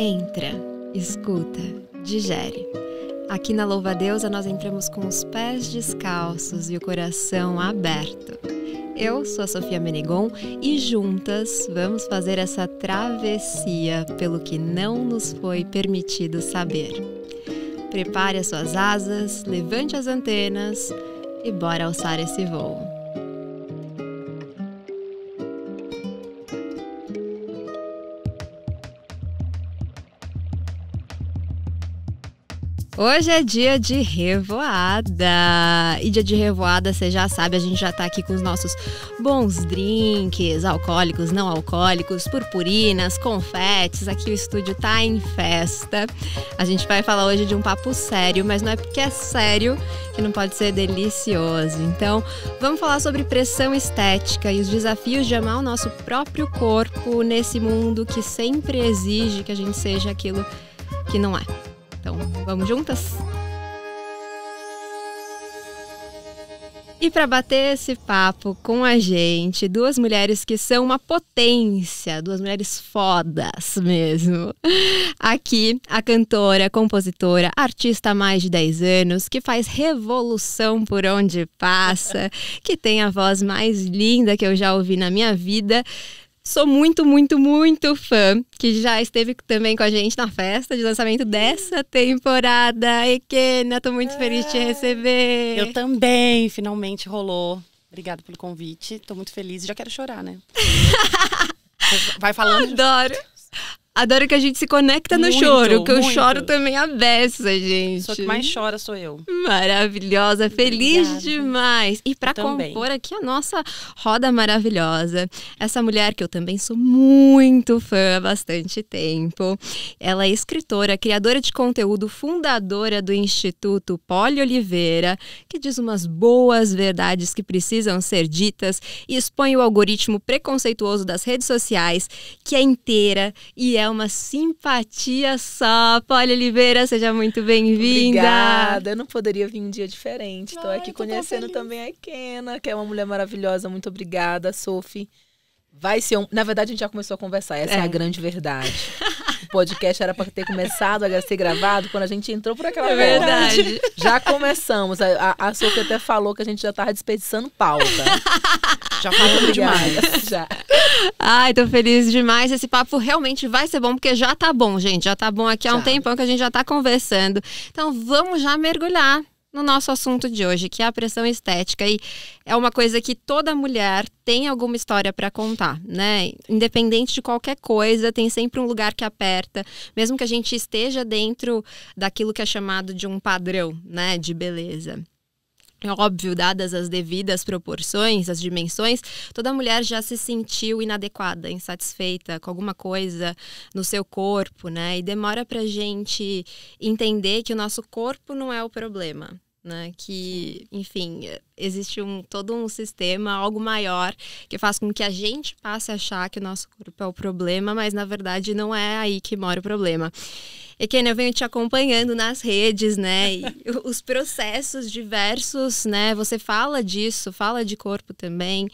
Entra, escuta, digere. Aqui na Louva a Deusa nós entramos com os pés descalços e o coração aberto. Eu sou a Sofia Menegon e juntas vamos fazer essa travessia pelo que não nos foi permitido saber. Prepare as suas asas, levante as antenas e bora alçar esse voo. Hoje é dia de revoada, e dia de revoada, você já sabe, a gente já tá aqui com os nossos bons drinks, alcoólicos, não alcoólicos, purpurinas, confetes, aqui o estúdio tá em festa. A gente vai falar hoje de um papo sério, mas não é porque é sério que não pode ser delicioso. Então, vamos falar sobre pressão estética e os desafios de amar o nosso próprio corpo nesse mundo que sempre exige que a gente seja aquilo que não é. Então, vamos juntas? E para bater esse papo com a gente, duas mulheres que são uma potência, duas mulheres fodas mesmo. Aqui, a cantora, compositora, artista há mais de 10 anos, que faz revolução por onde passa, que tem a voz mais linda que eu já ouvi na minha vida. Sou muito, muito, muito fã, que já esteve também com a gente na festa de lançamento dessa temporada. Ekena, tô muito feliz de te receber. Eu também, finalmente rolou. Obrigada pelo convite, tô muito feliz e já quero chorar, né? Vai falando. Adoro que a gente se conecta no choro, que eu choro também a beça, gente. Só que mais chora sou eu. Maravilhosa, feliz Obrigada. Demais. E para compor aqui a nossa roda maravilhosa, essa mulher que eu também sou muito fã há bastante tempo. Ela é escritora, criadora de conteúdo, fundadora do Instituto Poli Oliveira, que diz umas boas verdades que precisam ser ditas e expõe o algoritmo preconceituoso das redes sociais, que é inteira e é uma simpatia só. Poli Oliveira, seja muito bem-vinda. Obrigada, eu não poderia vir um dia diferente. Estou aqui conhecendo também a Ekena, que é uma mulher maravilhosa. Muito obrigada, Sophie. Vai ser Na verdade, a gente já começou a conversar. Essa é a grande verdade. O podcast era para ter começado a ser gravado quando a gente entrou por aquela porta. Verdade. Já começamos. A Sophie até falou que a gente já estava desperdiçando pauta. Já falou demais. Já. Ai, tô feliz demais. Esse papo realmente vai ser bom, porque já tá bom, gente. Já tá bom aqui há um tempão que a gente já tá conversando. Então, vamos já mergulhar no nosso assunto de hoje, que é a pressão estética. E é uma coisa que toda mulher tem alguma história para contar, né? Independente de qualquer coisa, tem sempre um lugar que aperta, mesmo que a gente esteja dentro daquilo que é chamado de um padrão, né, de beleza. É óbvio, dadas as devidas proporções, as dimensões, toda mulher já se sentiu inadequada, insatisfeita com alguma coisa no seu corpo, né? E demora pra gente entender que o nosso corpo não é o problema, né? Que, enfim, existe todo um sistema, algo maior, que faz com que a gente passe a achar que o nosso corpo é o problema, mas na verdade não é aí que mora o problema. Ekena, eu venho te acompanhando nas redes, né? E os processos diversos, né? Você fala disso, fala de corpo também.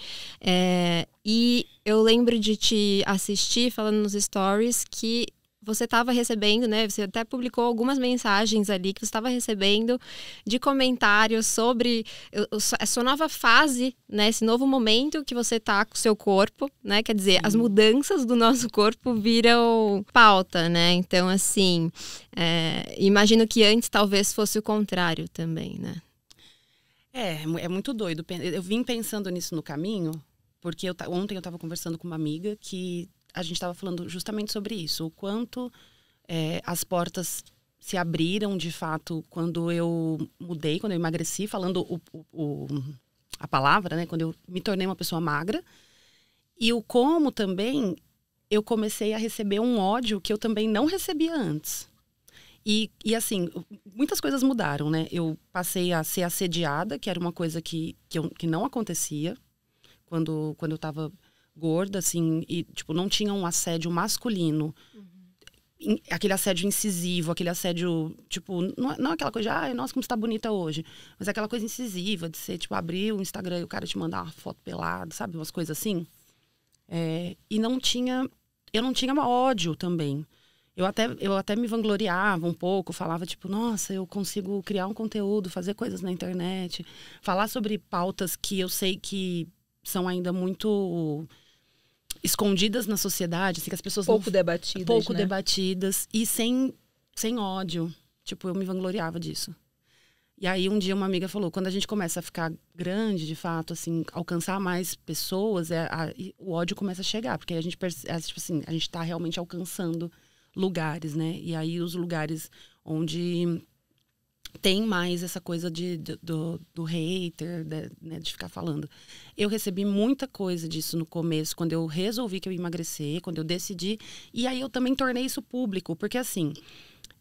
E eu lembro de te assistir falando nos stories que você estava recebendo, né? Você até publicou algumas mensagens ali que você estava recebendo de comentários sobre a sua nova fase, né? Esse novo momento que você tá com o seu corpo, né? Quer dizer, as mudanças do nosso corpo viram pauta, né? Então, assim, imagino que antes talvez fosse o contrário também, né? É muito doido. Eu vim pensando nisso no caminho, porque ontem eu estava conversando com uma amiga que a gente estava falando justamente sobre isso, o quanto as portas se abriram de fato quando eu mudei, quando eu emagreci, falando a palavra, né, quando eu me tornei uma pessoa magra, e o como também eu comecei a receber um ódio que eu também não recebia antes. E assim, muitas coisas mudaram, né? Eu passei a ser assediada, que era uma coisa que não acontecia quando eu estava gorda, assim, e, tipo, não tinha um assédio masculino. Aquele assédio incisivo, aquele assédio, tipo, não aquela coisa de, ai, nossa, como você tá bonita hoje. Mas aquela coisa incisiva, de ser, tipo, abrir o Instagram e o cara te mandar uma foto pelada, sabe? Umas coisas assim. E eu não tinha ódio também. Eu até me vangloriava um pouco, falava tipo, nossa, eu consigo criar um conteúdo, fazer coisas na internet, falar sobre pautas que eu sei que são ainda muito escondidas na sociedade, assim, que as pessoas pouco debatidas, debatidas e sem ódio. Tipo, eu me vangloriava disso. E aí um dia uma amiga falou, quando a gente começa a ficar grande, de fato, assim, alcançar mais pessoas, o ódio começa a chegar, porque a gente tipo assim, a gente tá realmente alcançando lugares, né? E aí os lugares onde tem mais essa coisa do hater, né, de ficar falando. Eu recebi muita coisa disso no começo, quando eu resolvi que eu ia emagrecer, quando eu decidi. E aí eu também tornei isso público, porque assim,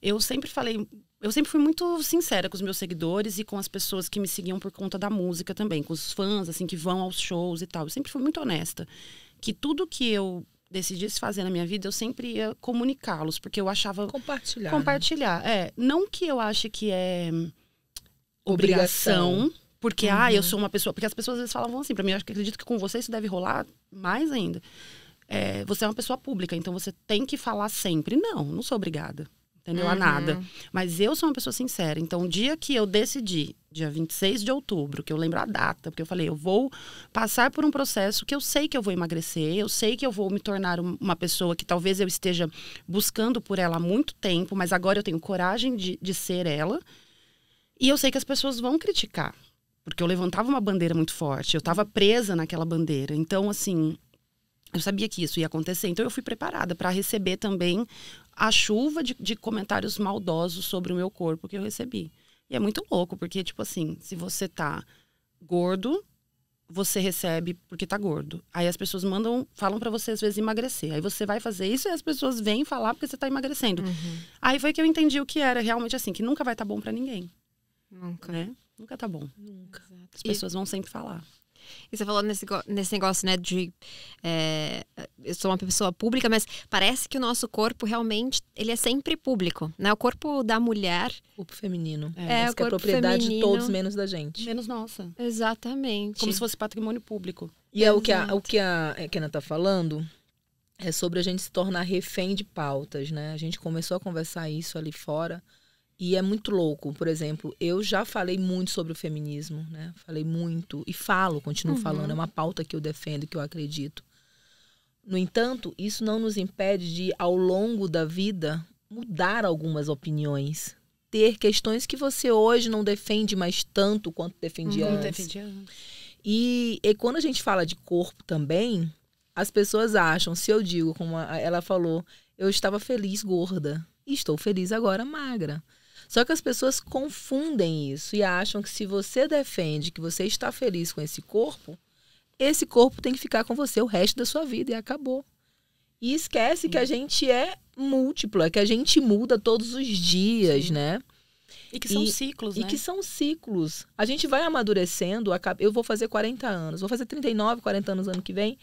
eu sempre fui muito sincera com os meus seguidores e com as pessoas que me seguiam por conta da música também, com os fãs, assim, que vão aos shows e tal. Eu sempre fui muito honesta. Que tudo que eu decidisse fazer na minha vida, eu sempre ia comunicá-los, porque eu achava... Compartilhar. Né? Não que eu ache que é obrigação, porque, eu sou uma pessoa... Porque as pessoas às vezes falavam assim pra mim, eu acredito que com você isso deve rolar mais ainda. Você é uma pessoa pública, então você tem que falar sempre. Não sou obrigada. Entendeu? A nada. Mas eu sou uma pessoa sincera. Então, o dia que eu decidi, dia 26 de outubro, que eu lembro a data, porque eu falei, eu vou passar por um processo que eu sei que eu vou emagrecer, eu sei que eu vou me tornar uma pessoa que talvez eu esteja buscando por ela há muito tempo, mas agora eu tenho coragem de ser ela. E eu sei que as pessoas vão criticar, porque eu levantava uma bandeira muito forte, eu estava presa naquela bandeira. Então, assim, eu sabia que isso ia acontecer, então eu fui preparada para receber também a chuva de comentários maldosos sobre o meu corpo que eu recebi. E é muito louco, porque, tipo assim, se você tá gordo, você recebe porque tá gordo. Aí as pessoas falam pra você, às vezes, emagrecer. Aí você vai fazer isso e as pessoas vêm falar porque você tá emagrecendo. Aí foi que eu entendi o que era realmente assim, que nunca vai tá bom pra ninguém. Nunca. Né? Nunca tá bom. Nunca. As pessoas vão sempre falar. E você falou nesse negócio, né, de... eu sou uma pessoa pública, mas parece que o nosso corpo realmente, ele é sempre público, né? O corpo da mulher... O corpo feminino. O que é propriedade feminino, de todos, menos da gente. Menos nossa. Exatamente. Como se fosse patrimônio público. E o que a Kena tá falando é sobre a gente se tornar refém de pautas, né? A gente começou a conversar isso ali fora. E é muito louco. Por exemplo, eu já falei muito sobre o feminismo, né? Falei muito e continuo falando. É uma pauta que eu defendo, que eu acredito. No entanto, isso não nos impede de, ao longo da vida, mudar algumas opiniões. Ter questões que você hoje não defende mais tanto quanto defendia antes. E quando a gente fala de corpo também, as pessoas acham, se eu digo, como ela falou, eu estava feliz gorda e estou feliz agora magra. Só que as pessoas confundem isso e acham que se você defende que você está feliz com esse corpo tem que ficar com você o resto da sua vida e acabou. E esquece que a gente é múltipla, que a gente muda todos os dias, né? E que são ciclos, né? E que são ciclos. A gente vai amadurecendo, eu vou fazer 40 anos, vou fazer 39, 40 anos ano que vem.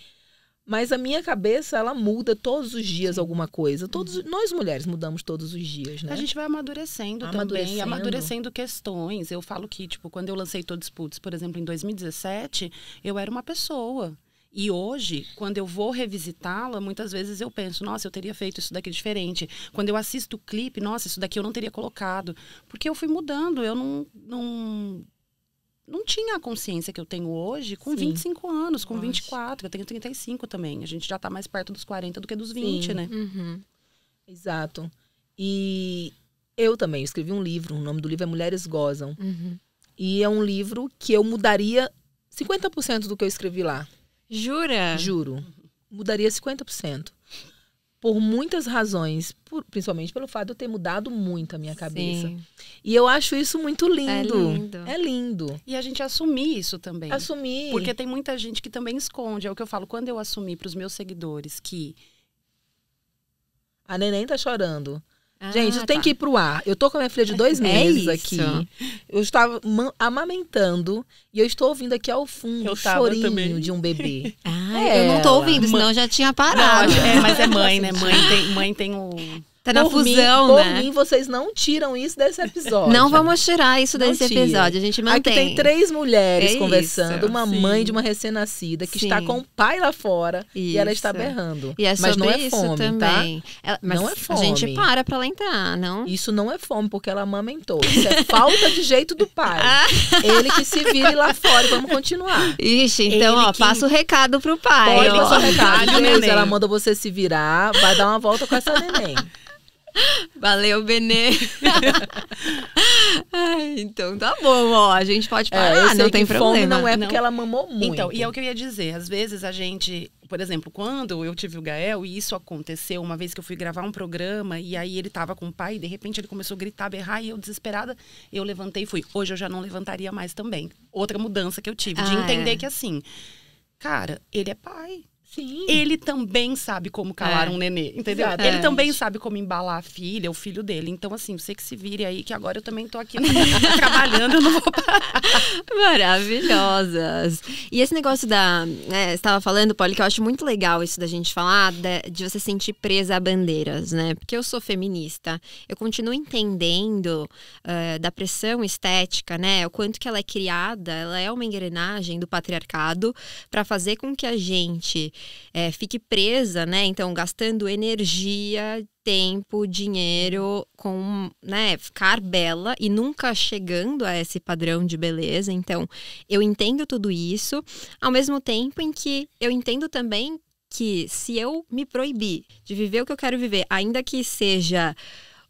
Mas a minha cabeça, ela muda todos os dias alguma coisa. Nós mulheres mudamos todos os dias, né? A gente vai amadurecendo também, amadurecendo questões. Eu falo que, tipo, quando eu lancei Todos Puts, por exemplo, em 2017, eu era uma pessoa. E hoje, quando eu vou revisitá-la, muitas vezes eu penso, nossa, eu teria feito isso daqui diferente. Quando eu assisto o clipe, nossa, isso daqui eu não teria colocado. Porque eu fui mudando, eu não tinha a consciência que eu tenho hoje com 25 anos, com 24, eu tenho 35 também. A gente já tá mais perto dos 40 do que dos 20, né? Exato. E eu também escrevi um livro, o nome do livro é Mulheres Gozam. E é um livro que eu mudaria 50% do que eu escrevi lá. Jura? Juro. Mudaria 50%. Por muitas razões, principalmente pelo fato de eu ter mudado muito a minha cabeça. Sim. E eu acho isso muito lindo. É lindo. É lindo. E a gente assumir isso também. Assumir. Porque tem muita gente que também esconde. É o que eu falo, quando eu assumi para os meus seguidores que... A neném tá chorando. Gente, eu tenho que ir pro ar. Eu tô com a minha filha de 2 meses aqui. Eu estava amamentando e eu estou ouvindo aqui ao fundo o chorinho também de um bebê. Eu não tô ouvindo, senão eu já tinha parado. Não, mas é mãe, né? Mãe tem o... Tá na fusão, por né? Por mim, vocês não tiram isso desse episódio. Não vamos tirar isso desse episódio, a gente mantém. Aqui tem 3 mulheres conversando, isso, uma mãe de uma recém-nascida que está com o pai lá fora e ela está berrando. E é mas não é isso fome, também. tá? Mas não é fome. A gente para pra ela entrar, não? Isso não é fome, porque ela amamentou. Isso é falta de jeito do pai. Ele que se vire lá fora e vamos continuar. Ixi, então, passa o recado pro pai. Pode passar o recado. Deus, ela manda você se virar, vai dar uma volta com essa neném. Valeu, Benê. Então tá bom, ó. A gente pode parar, não tem problema. Fome não é porque ela mamou muito. Então, e é o que eu ia dizer. Às vezes a gente, por exemplo, quando eu tive o Gael, e isso aconteceu uma vez que eu fui gravar um programa, e aí ele tava com o pai, e de repente ele começou a gritar, berrar, e eu desesperada, eu levantei e fui. Hoje eu já não levantaria mais também. Outra mudança que eu tive, de entender que assim, cara, ele é pai. Sim. Ele também sabe como calar um nenê, entendeu? Exatamente. Ele também sabe como embalar a filha, o filho dele. Então, assim, você que se vire aí, que agora eu também tô aqui trabalhando, eu não vou parar. Maravilhosas. E esse negócio você estava falando, Polly, que eu acho muito legal isso da gente falar, de você sentir presa a bandeiras, né? Porque eu sou feminista, eu continuo entendendo da pressão estética, né? O quanto que ela é criada, ela é uma engrenagem do patriarcado para fazer com que a gente fique presa, né? Então, gastando energia, tempo, dinheiro com, né, ficar bela e nunca chegando a esse padrão de beleza. Então, eu entendo tudo isso, ao mesmo tempo em que eu entendo também que se eu me proibir de viver o que eu quero viver, ainda que seja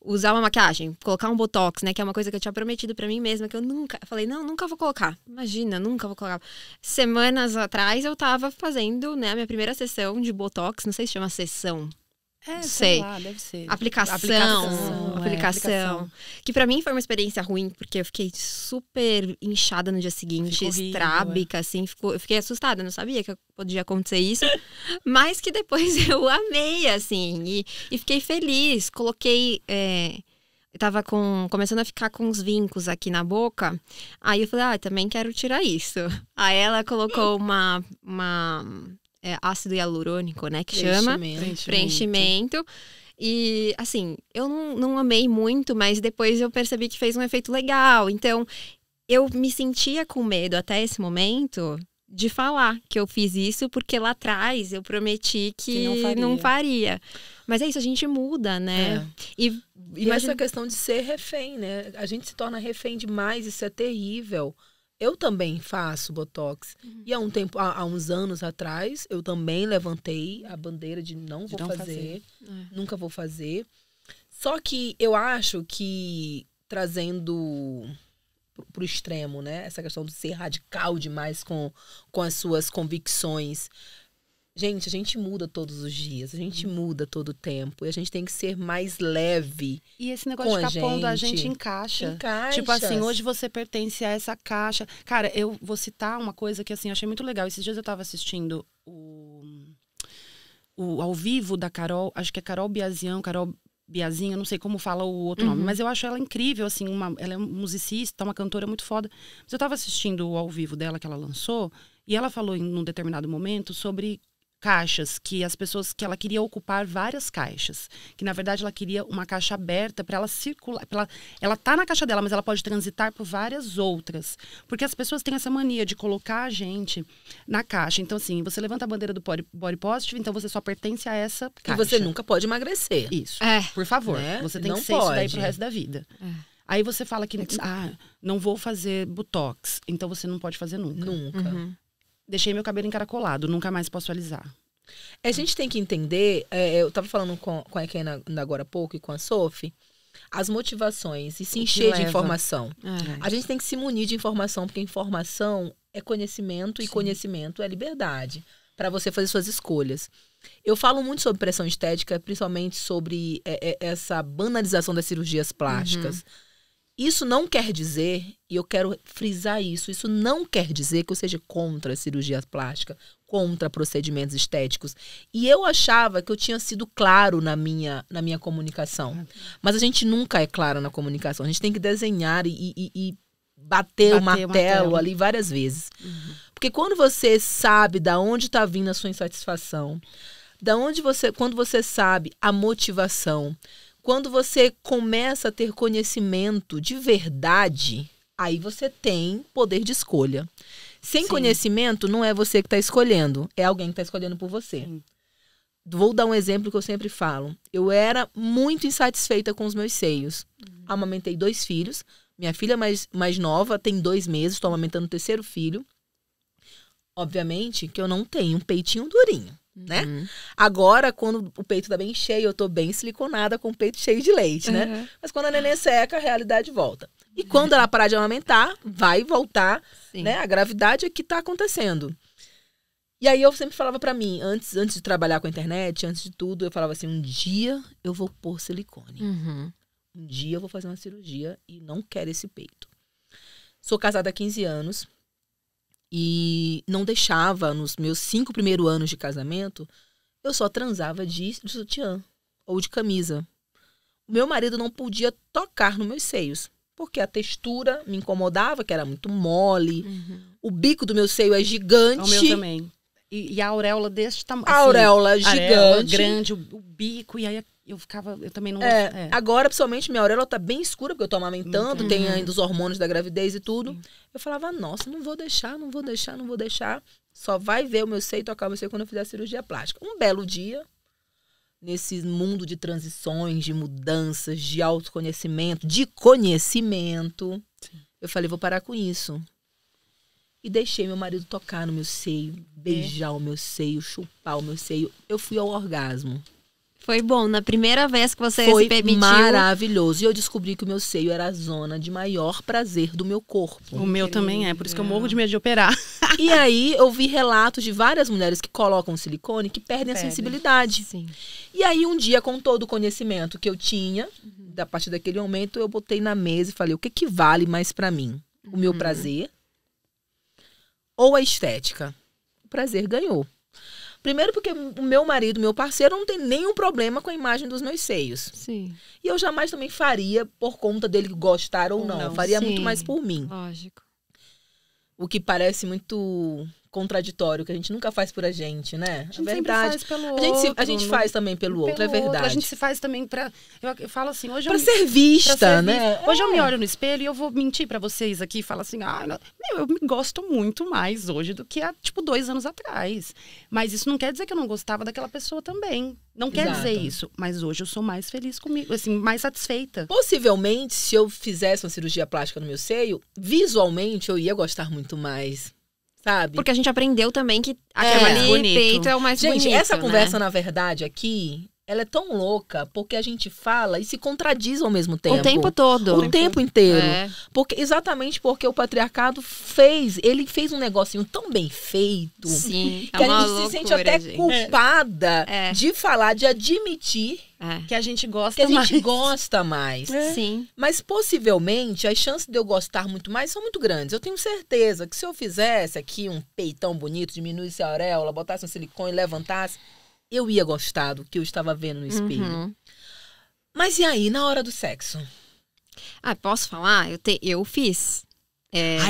usar uma maquiagem, colocar um botox, né? Que é uma coisa que eu tinha prometido pra mim mesma, que eu falei, nunca vou colocar. Imagina, nunca vou colocar. Semanas atrás eu tava fazendo, né, a minha primeira sessão de botox, não sei se chama sessão. Sei lá, deve ser. Aplicação. Que pra mim foi uma experiência ruim, porque eu fiquei super inchada no dia seguinte, estrábica, assim. Eu fiquei assustada, não sabia que podia acontecer isso. Mas que depois eu amei, assim, e fiquei feliz. Coloquei... Eu tava começando a ficar com uns vincos aqui na boca. Aí eu falei, também quero tirar isso. Aí ela colocou uma ácido hialurônico, né, que chama preenchimento. E, assim, eu não amei muito, mas depois eu percebi que fez um efeito legal. Então, eu me sentia com medo até esse momento de falar que eu fiz isso, porque lá atrás eu prometi que não faria. Mas é isso, a gente muda, né? E essa questão de ser refém, né? A gente se torna refém demais, isso é terrível. Eu também faço botox. E há uns anos atrás, eu também levantei a bandeira de não vou fazer. Nunca vou fazer. Só que eu acho que, trazendo pro extremo, né? Essa questão de ser radical demais com as suas convicções. Gente, a gente muda todos os dias, a gente muda todo o tempo. E a gente tem que ser mais leve. E esse negócio de ficar pondo a gente em caixa. Tipo assim, hoje você pertence a essa caixa. Cara, eu vou citar uma coisa que, assim, eu achei muito legal. Esses dias eu tava assistindo o ao vivo da Carol, acho que é Carol Biazinha, não sei como fala o outro nome, mas eu acho ela incrível, assim, ela é musicista, uma cantora muito foda. Mas eu tava assistindo o ao vivo dela que ela lançou, e ela falou num determinado momento sobre caixas, que as pessoas, que ela queria ocupar várias caixas, que na verdade ela queria uma caixa aberta para ela circular, ela tá na caixa dela, mas ela pode transitar por várias outras, porque as pessoas têm essa mania de colocar a gente na caixa. Então, assim, você levanta a bandeira do body positive, então você só pertence a essa caixa. E você nunca pode emagrecer. Isso. Por favor, né? Você tem que ser isso daí pro resto da vida. Aí você fala que, não vou fazer botox, então você não pode fazer nunca. Nunca. Deixei meu cabelo encaracolado, nunca mais posso alisar. A gente tem que entender, eu tava falando com a Ekena agora há pouco e com a Sophie, as motivações e se encher de informação. A gente tem que se munir de informação, porque informação é conhecimento e conhecimento é liberdade para você fazer suas escolhas. Eu falo muito sobre pressão estética, principalmente sobre essa banalização das cirurgias plásticas. Isso não quer dizer, e eu quero frisar isso não quer dizer que eu seja contra a cirurgia plástica, contra procedimentos estéticos. E eu achava que eu tinha sido claro na minha comunicação. Mas a gente nunca é claro na comunicação. A gente tem que desenhar e bater o martelo ali várias vezes. Porque quando você sabe da onde está vindo a sua insatisfação, quando você sabe a motivação, Quando você começa a ter conhecimento de verdade, aí você tem poder de escolha. Sem conhecimento, não é você que está escolhendo, é alguém que está escolhendo por você. Sim. Vou dar um exemplo que eu sempre falo. Eu era muito insatisfeita com os meus seios. Amamentei 2 filhos. Minha filha mais nova tem 2 meses, estou amamentando o 3º filho. Obviamente que eu não tenho um peitinho durinho, né? Agora, quando o peito tá bem cheio, eu tô bem siliconada com o peito cheio de leite, né? Mas quando a neném seca, a realidade volta. E quando ela parar de amamentar, vai voltar, né? A gravidade é que tá acontecendo. E aí eu sempre falava pra mim, antes de trabalhar com a internet, antes de tudo, eu falava assim, um dia eu vou pôr silicone. Um dia eu vou fazer uma cirurgia e não quero esse peito. Sou casada há 15 anos. E não deixava, nos meus 5 primeiros anos de casamento, eu só transava de sutiã ou de camisa. O meu marido não podia tocar nos meus seios, porque a textura me incomodava, que era muito mole. O bico do meu seio é gigante. O meu também. E a auréola desse tamanho. A auréola gigante. Auréola grande, o bico, e aí eu também não... Agora, principalmente, minha auréola tá bem escura, porque eu tô amamentando, tem ainda os hormônios da gravidez e tudo. Sim. Eu falava, nossa, não vou deixar. Só vai ver o meu seio, tocar o meu seio quando eu fizer a cirurgia plástica. Um belo dia, nesse mundo de transições, de mudanças, de autoconhecimento, de conhecimento, eu falei, vou parar com isso. E deixei meu marido tocar no meu seio, beijar o meu seio, chupar o meu seio. Eu fui ao orgasmo. Foi bom, na primeira vez que você se permitiu. Foi maravilhoso. E eu descobri que o meu seio era a zona de maior prazer do meu corpo. O meu também é, por isso que eu morro de medo de operar. E aí eu vi relatos de várias mulheres que colocam silicone que perdem a sensibilidade. Sim. E aí um dia, com todo o conhecimento que eu tinha, a partir daquele momento, eu botei na mesa e falei, o que vale mais pra mim? O meu prazer ou a estética? O prazer ganhou. Primeiro porque o meu marido, meu parceiro, não tem nenhum problema com a imagem dos meus seios. Sim. E eu jamais também faria por conta dele gostar ou não. Eu faria muito mais por mim. Lógico. O que parece muito contraditório, que a gente nunca faz por a gente, né? A gente sempre faz pelo outro. A gente faz também pelo outro, é verdade. A gente se faz também pra... Eu falo assim, hoje... Pra ser vista, né? Hoje eu me olho no espelho e eu vou mentir pra vocês aqui e falo assim, eu me gosto muito mais hoje do que há, 2 anos atrás. Mas isso não quer dizer que eu não gostava daquela pessoa também. Não quer dizer isso. Mas hoje eu sou mais feliz comigo, assim, mais satisfeita. Possivelmente, se eu fizesse uma cirurgia plástica no meu seio, visualmente eu ia gostar muito mais. Sabe? Porque a gente aprendeu também que aquele peito é o mais bonito. Gente, essa conversa, na verdade, aqui, ela é tão louca porque a gente fala e se contradiz ao mesmo tempo. O tempo todo. O tempo inteiro. Exatamente porque o patriarcado fez um negocinho tão bem feito. Sim, que a gente se sente até culpada de falar, de admitir que a gente gosta mais. Que a gente gosta mais. Sim. Mas possivelmente as chances de eu gostar muito mais são muito grandes. Eu tenho certeza que se eu fizesse aqui um peitão bonito, diminuísse a auréola, botasse um silicone, levantasse, eu ia gostar do que eu estava vendo no espelho. Mas e aí, na hora do sexo? Posso falar? Eu fiz.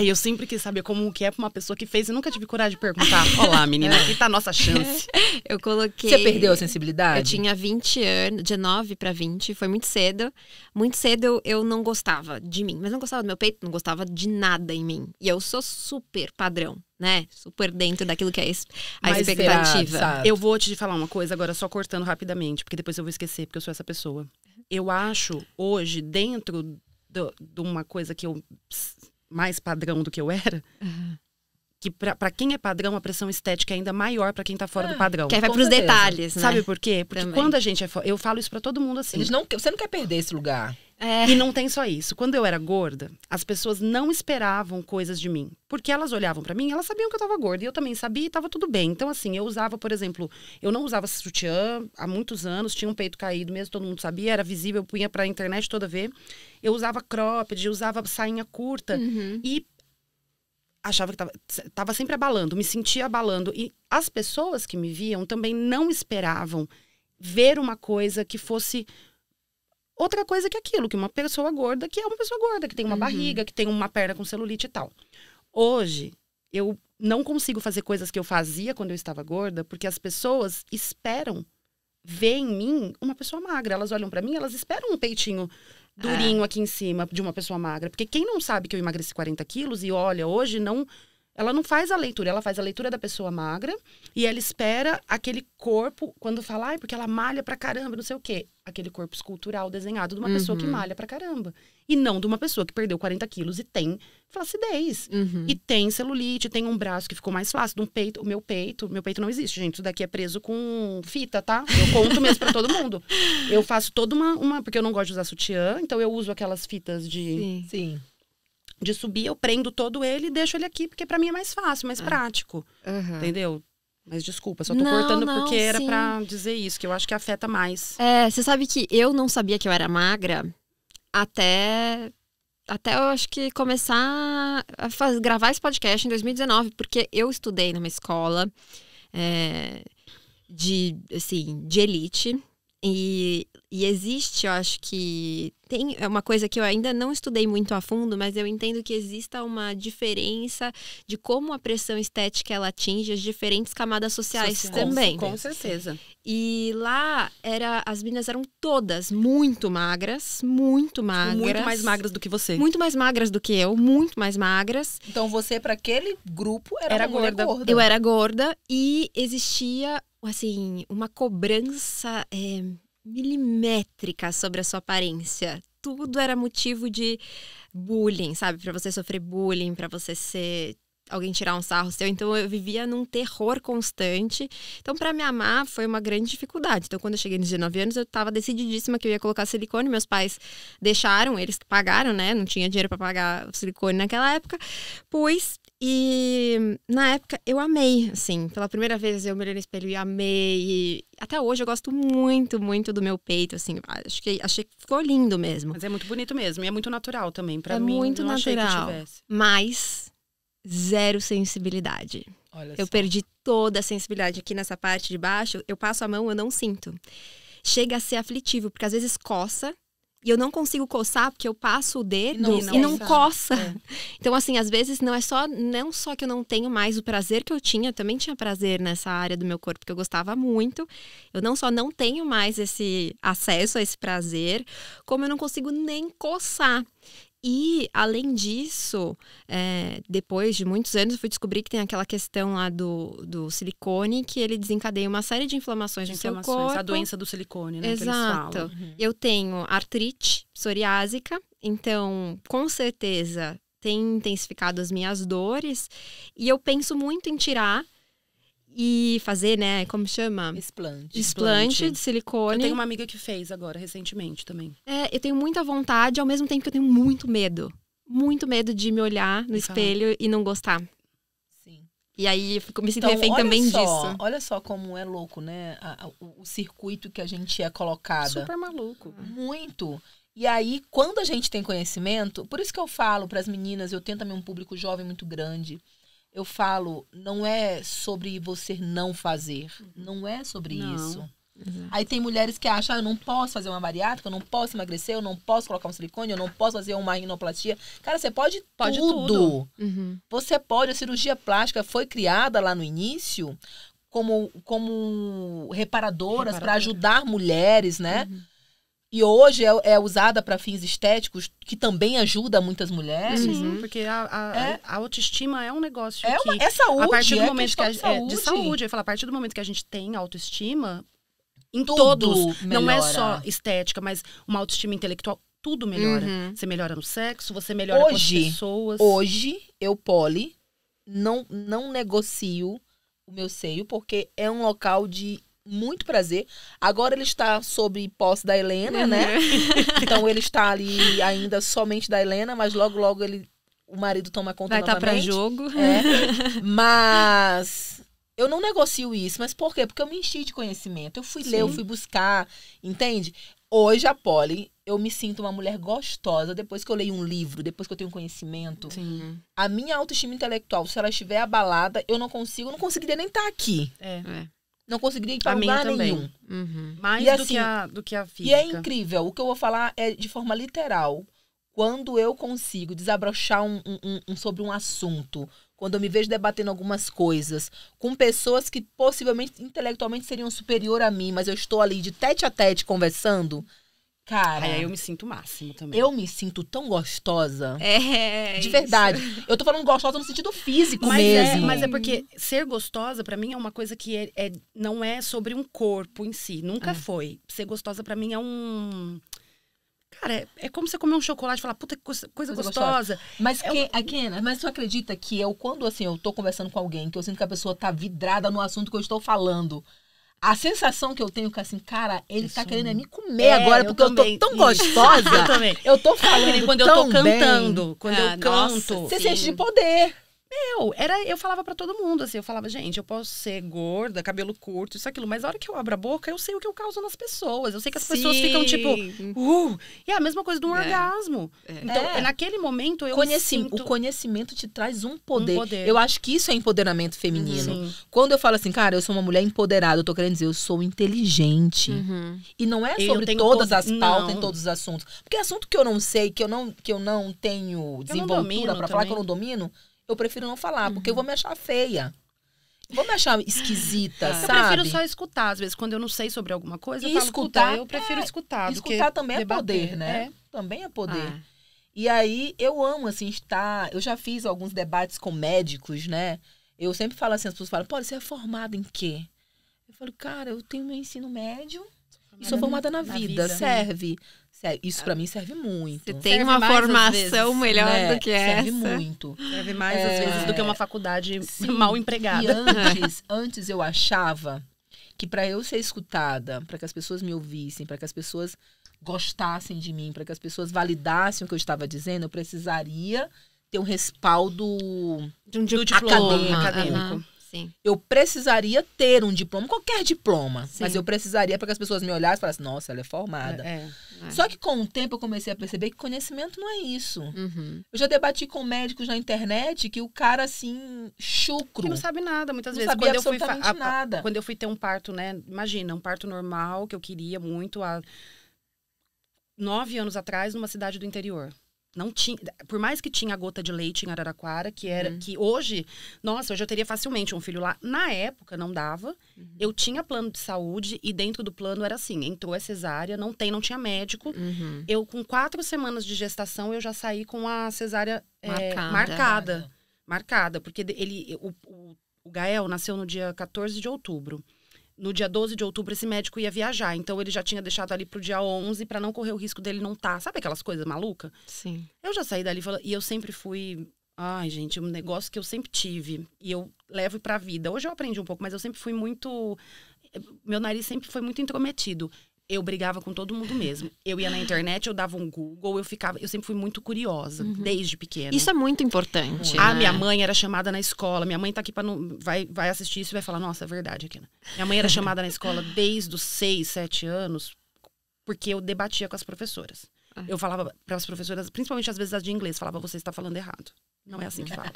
Eu sempre quis saber como que é pra uma pessoa que fez e nunca tive coragem de perguntar. Olá, menina, aqui tá a nossa chance. Eu coloquei... Você perdeu a sensibilidade? Eu tinha 20 anos, 19 para 20, foi muito cedo. Muito cedo eu não gostava de mim, mas não gostava do meu peito, não gostava de nada em mim. E eu sou super padrão, né? Super dentro daquilo que é a expectativa. Eu vou te falar uma coisa agora, só cortando rapidamente, porque depois eu vou esquecer, porque eu sou essa pessoa. Eu acho, hoje, dentro de uma coisa que eu... mais padrão do que eu era, que pra quem é padrão, a pressão estética é ainda maior pra quem tá fora do padrão. Que aí vai pros detalhes, né? Sabe por quê? Porque quando a gente eu falo isso pra todo mundo assim. Você não quer perder esse lugar. E não tem só isso. Quando eu era gorda, as pessoas não esperavam coisas de mim. Porque elas olhavam pra mim, elas sabiam que eu tava gorda. E eu também sabia e tava tudo bem. Então, assim, eu usava, por exemplo, eu não usava sutiã há muitos anos, tinha um peito caído mesmo, todo mundo sabia, era visível, eu punha pra internet toda ver. Eu usava cropped, eu usava sainha curta. E achava que tava sempre abalando, me sentia abalando. E as pessoas que me viam também não esperavam ver uma coisa que fosse... outra coisa que aquilo, que uma pessoa gorda, que é uma pessoa gorda, que tem uma barriga, que tem uma perna com celulite e tal. Hoje, eu não consigo fazer coisas que eu fazia quando eu estava gorda, porque as pessoas esperam vê em mim uma pessoa magra. Elas olham pra mim, elas esperam um peitinho durinho aqui em cima de uma pessoa magra. Porque quem não sabe que eu emagreci 40 quilos e olha hoje, ela não faz a leitura. Ela faz a leitura da pessoa magra e ela espera aquele corpo, quando fala, ai, porque ela malha pra caramba, não sei o quê. Aquele corpo escultural desenhado de uma pessoa que malha pra caramba. E não de uma pessoa que perdeu 40 quilos e tem flacidez. E tem celulite, tem um braço que ficou mais flácido, um peito. O meu peito não existe, gente. Isso daqui é preso com fita, tá? Eu conto mesmo pra todo mundo. Eu faço toda porque eu não gosto de usar sutiã, então eu uso aquelas fitas de... Sim. De subir, eu prendo todo ele e deixo ele aqui, porque pra mim é mais fácil, mais prático. Entendeu? Mas desculpa, só tô cortando porque era pra dizer isso, que eu acho que afeta mais. Você sabe que eu não sabia que eu era magra até eu acho que começar a gravar esse podcast em 2019, porque eu estudei numa escola de elite. E existe, eu acho que tem uma coisa que eu ainda não estudei muito a fundo, mas eu entendo que exista uma diferença de como a pressão estética ela atinge as diferentes camadas sociais também. Com certeza. E lá as meninas eram todas muito magras, muito magras. Muito mais magras do que você. Muito mais magras do que eu, muito mais magras. Então você, para aquele grupo, era uma mulher gorda. Eu era gorda e existia, assim, uma cobrança milimétrica sobre a sua aparência. Tudo era motivo de bullying, sabe? Pra você sofrer bullying, pra você ser... alguém tirar um sarro seu. Então, eu vivia num terror constante. Então, pra me amar, foi uma grande dificuldade. Então, quando eu cheguei nos 19 anos, eu tava decididíssima que eu ia colocar silicone. Meus pais deixaram, eles pagaram, né? Não tinha dinheiro pra pagar o silicone naquela época. E na época eu amei, assim. Pela primeira vez eu me olhei no espelho e amei. E até hoje eu gosto muito, muito do meu peito, assim. Achei que ficou lindo mesmo. Mas é muito bonito mesmo. E é muito natural também. Pra mim, muito não natural. achei que tivesse. Mas... zero sensibilidade. Eu perdi toda a sensibilidade aqui nessa parte de baixo. Eu passo a mão, eu não sinto. Chega a ser aflitivo, porque às vezes coça. E eu não consigo coçar, porque eu passo o dedo e não coça. Então, assim, às vezes não só que eu não tenho mais o prazer que eu tinha. Eu também tinha prazer nessa área do meu corpo, que eu gostava muito. Eu não só não tenho mais esse acesso a esse prazer, como eu não consigo nem coçar. E, além disso, depois de muitos anos, eu fui descobrir que tem aquela questão lá do silicone, que ele desencadeia uma série de inflamações no seu corpo. A doença do silicone, né? Exato. Que eles falam. Eu tenho artrite psoriásica, então, com certeza, tem intensificado as minhas dores. E eu penso muito em tirar e fazer, né, como chama? Explante de silicone. Eu tenho uma amiga que fez agora, recentemente também. Eu tenho muita vontade, ao mesmo tempo que eu tenho muito medo. Muito medo de me olhar no espelho e não gostar. Sim. E aí eu me sinto refém também disso. Olha só como é louco, né? O circuito que a gente é colocada. Super maluco. Muito. E aí, quando a gente tem conhecimento, por isso que eu falo para as meninas, eu tenho também um público jovem muito grande. Eu falo, não é sobre você não fazer. Não é sobre isso. Exato. Aí tem mulheres que acham, eu não posso fazer uma bariátrica, eu não posso emagrecer, eu não posso colocar um silicone, eu não posso fazer uma rinoplastia. Cara, você pode tudo. Você pode. A cirurgia plástica foi criada lá no início como reparadoras para ajudar mulheres, né? E hoje é usada para fins estéticos, que também ajuda muitas mulheres. Sim, porque a autoestima é um negócio que... É saúde, a partir do momento que de saúde. Eu falo, a partir do momento que a gente tem autoestima, em tudo todos, melhora. não é só estética, mas uma autoestima intelectual, tudo melhora. Você melhora no sexo, você melhora com as pessoas. Hoje, eu, Poli, não negocio o meu seio, porque é um local de muito prazer. Agora ele está sob posse da Helena, né? Então ele está ali ainda somente da Helena, mas logo, logo o marido toma conta novamente. Vai estar pra jogo. Mas eu não negocio isso. Mas por quê? Porque eu me enchi de conhecimento. Eu fui ler, eu fui buscar, entende? Hoje, a Poli, eu me sinto uma mulher gostosa depois que eu leio um livro, depois que eu tenho conhecimento. Sim. A minha autoestima intelectual, se ela estiver abalada, eu não conseguiria nem estar aqui. Não conseguiria ir para lugar nenhum. Mais e do que a física. E é incrível. O que eu vou falar é de forma literal. quando eu consigo desabrochar sobre um assunto, quando eu me vejo debatendo algumas coisas com pessoas que possivelmente, intelectualmente, seriam superior a mim, mas eu estou ali de tete a tete conversando, cara... Aí eu me sinto o máximo também. Eu me sinto tão gostosa. De Isso. verdade. Eu tô falando gostosa no sentido físico mesmo. Mas é porque ser gostosa, pra mim, é uma coisa que não é sobre um corpo em si. Nunca foi. Ser gostosa, pra mim, é um... Cara, é como você comer um chocolate e falar, puta, que coisa gostosa. Mas, mas tu acredita que quando assim, eu tô conversando com alguém, que eu sinto que a pessoa tá vidrada no assunto que eu estou falando, a sensação que eu tenho é que assim, cara, ele tá querendo me comer agora, porque eu tô tão gostosa. Eu também. Eu tô falando quando eu tô cantando, quando eu canto. Você sente de poder. Eu falava pra todo mundo, assim, eu falava, gente, eu posso ser gorda, cabelo curto, isso, aquilo, mas na hora que eu abro a boca, eu sei o que eu causo nas pessoas. Eu sei que as pessoas ficam, tipo, e é a mesma coisa de um orgasmo. Então, naquele momento, eu sinto... O conhecimento te traz um poder. Eu acho que isso é empoderamento feminino. Quando eu falo assim, cara, eu sou uma mulher empoderada, eu tô querendo dizer, eu sou inteligente. E não é sobre todas as pautas e todos os assuntos. Porque assunto que eu não sei, que eu não tenho desenvoltura pra falar, que eu não domino, eu prefiro não falar, porque eu vou me achar feia. Eu vou me achar esquisita, sabe? Eu prefiro só escutar. Às vezes, quando eu não sei sobre alguma coisa, eu prefiro escutar. Escutar também é poder, né? Também é poder. E aí, eu amo, assim, eu já fiz alguns debates com médicos, né? Eu sempre falo assim, as pessoas falam, pô, você é formada em quê? Eu falo, cara, eu tenho meu ensino médio e sou formada na vida. Serve. Isso pra mim serve muito. Você tem uma formação melhor do que essa. Serve muito. Serve mais às vezes do que uma faculdade mal empregada. E antes eu achava que pra eu ser escutada, pra que as pessoas me ouvissem, pra que as pessoas gostassem de mim, pra que as pessoas validassem o que eu estava dizendo, eu precisaria ter um respaldo de um diploma acadêmico. Sim. Eu precisaria ter um diploma, qualquer diploma. Sim. Mas eu precisaria para que as pessoas me olhassem e falassem, nossa, ela é formada. Só que com o tempo eu comecei a perceber que conhecimento não é isso. Eu já debati com médicos na internet que o cara, assim, chucro. Que não sabe nada, muitas vezes. Sabia absolutamente nada. Quando eu fui ter um parto, né? Imagina, um parto normal que eu queria muito há 9 anos atrás, numa cidade do interior. Não tinha, por mais que tinha gota de leite em Araraquara, que hoje, nossa, hoje eu teria facilmente um filho lá. Na época, não dava. Eu tinha plano de saúde e dentro do plano era assim, entrou a cesárea, não tinha médico. Eu, com 4 semanas de gestação, eu já saí com a cesárea marcada. Porque o Gael nasceu no dia 14 de outubro. No dia 12 de outubro, esse médico ia viajar. Então, ele já tinha deixado ali pro dia 11 pra não correr o risco dele não estar. Sabe aquelas coisas malucas? Sim. Eu já saí dali e eu sempre fui... Ai, gente, um negócio que eu sempre tive. E eu levo pra vida. Hoje eu aprendi um pouco, mas eu sempre fui muito... Meu nariz sempre foi muito intrometido. Eu brigava com todo mundo mesmo. Eu ia na internet, eu dava um Google, eu sempre fui muito curiosa, desde pequena. Isso é muito importante. Minha mãe era chamada na escola. Minha mãe tá aqui vai assistir isso e vai falar, nossa, é verdade, Akena. Minha mãe era chamada na escola desde os 6, 7 anos, porque eu debatia com as professoras. Eu falava para as professoras, principalmente às vezes as de inglês, falava, você está falando errado. Não é assim que fala.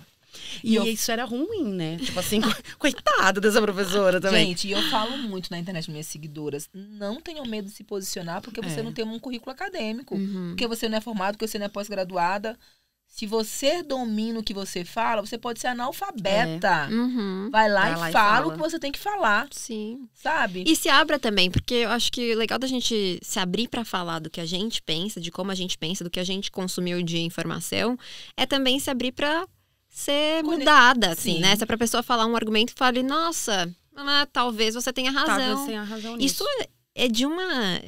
E isso era ruim, né? Tipo assim, coitada dessa professora também. Gente, eu falo muito na internet, minhas seguidoras, não tenham medo de se posicionar porque você não tem um currículo acadêmico. Porque você não é formado, porque você não é pós-graduada. Se você domina o que você fala, você pode ser analfabeta. Vai lá e fala o que você tem que falar. Sim. Sabe? E se abra também, porque eu acho que o legal da gente se abrir pra falar do que a gente pensa, de como a gente pensa, do que a gente consumiu de informação, é também se abrir pra ser mudada, assim, né? Se é pra pessoa falar um argumento e fale, nossa, talvez você tenha razão. Talvez tenha razão nisso. Isso é de uma,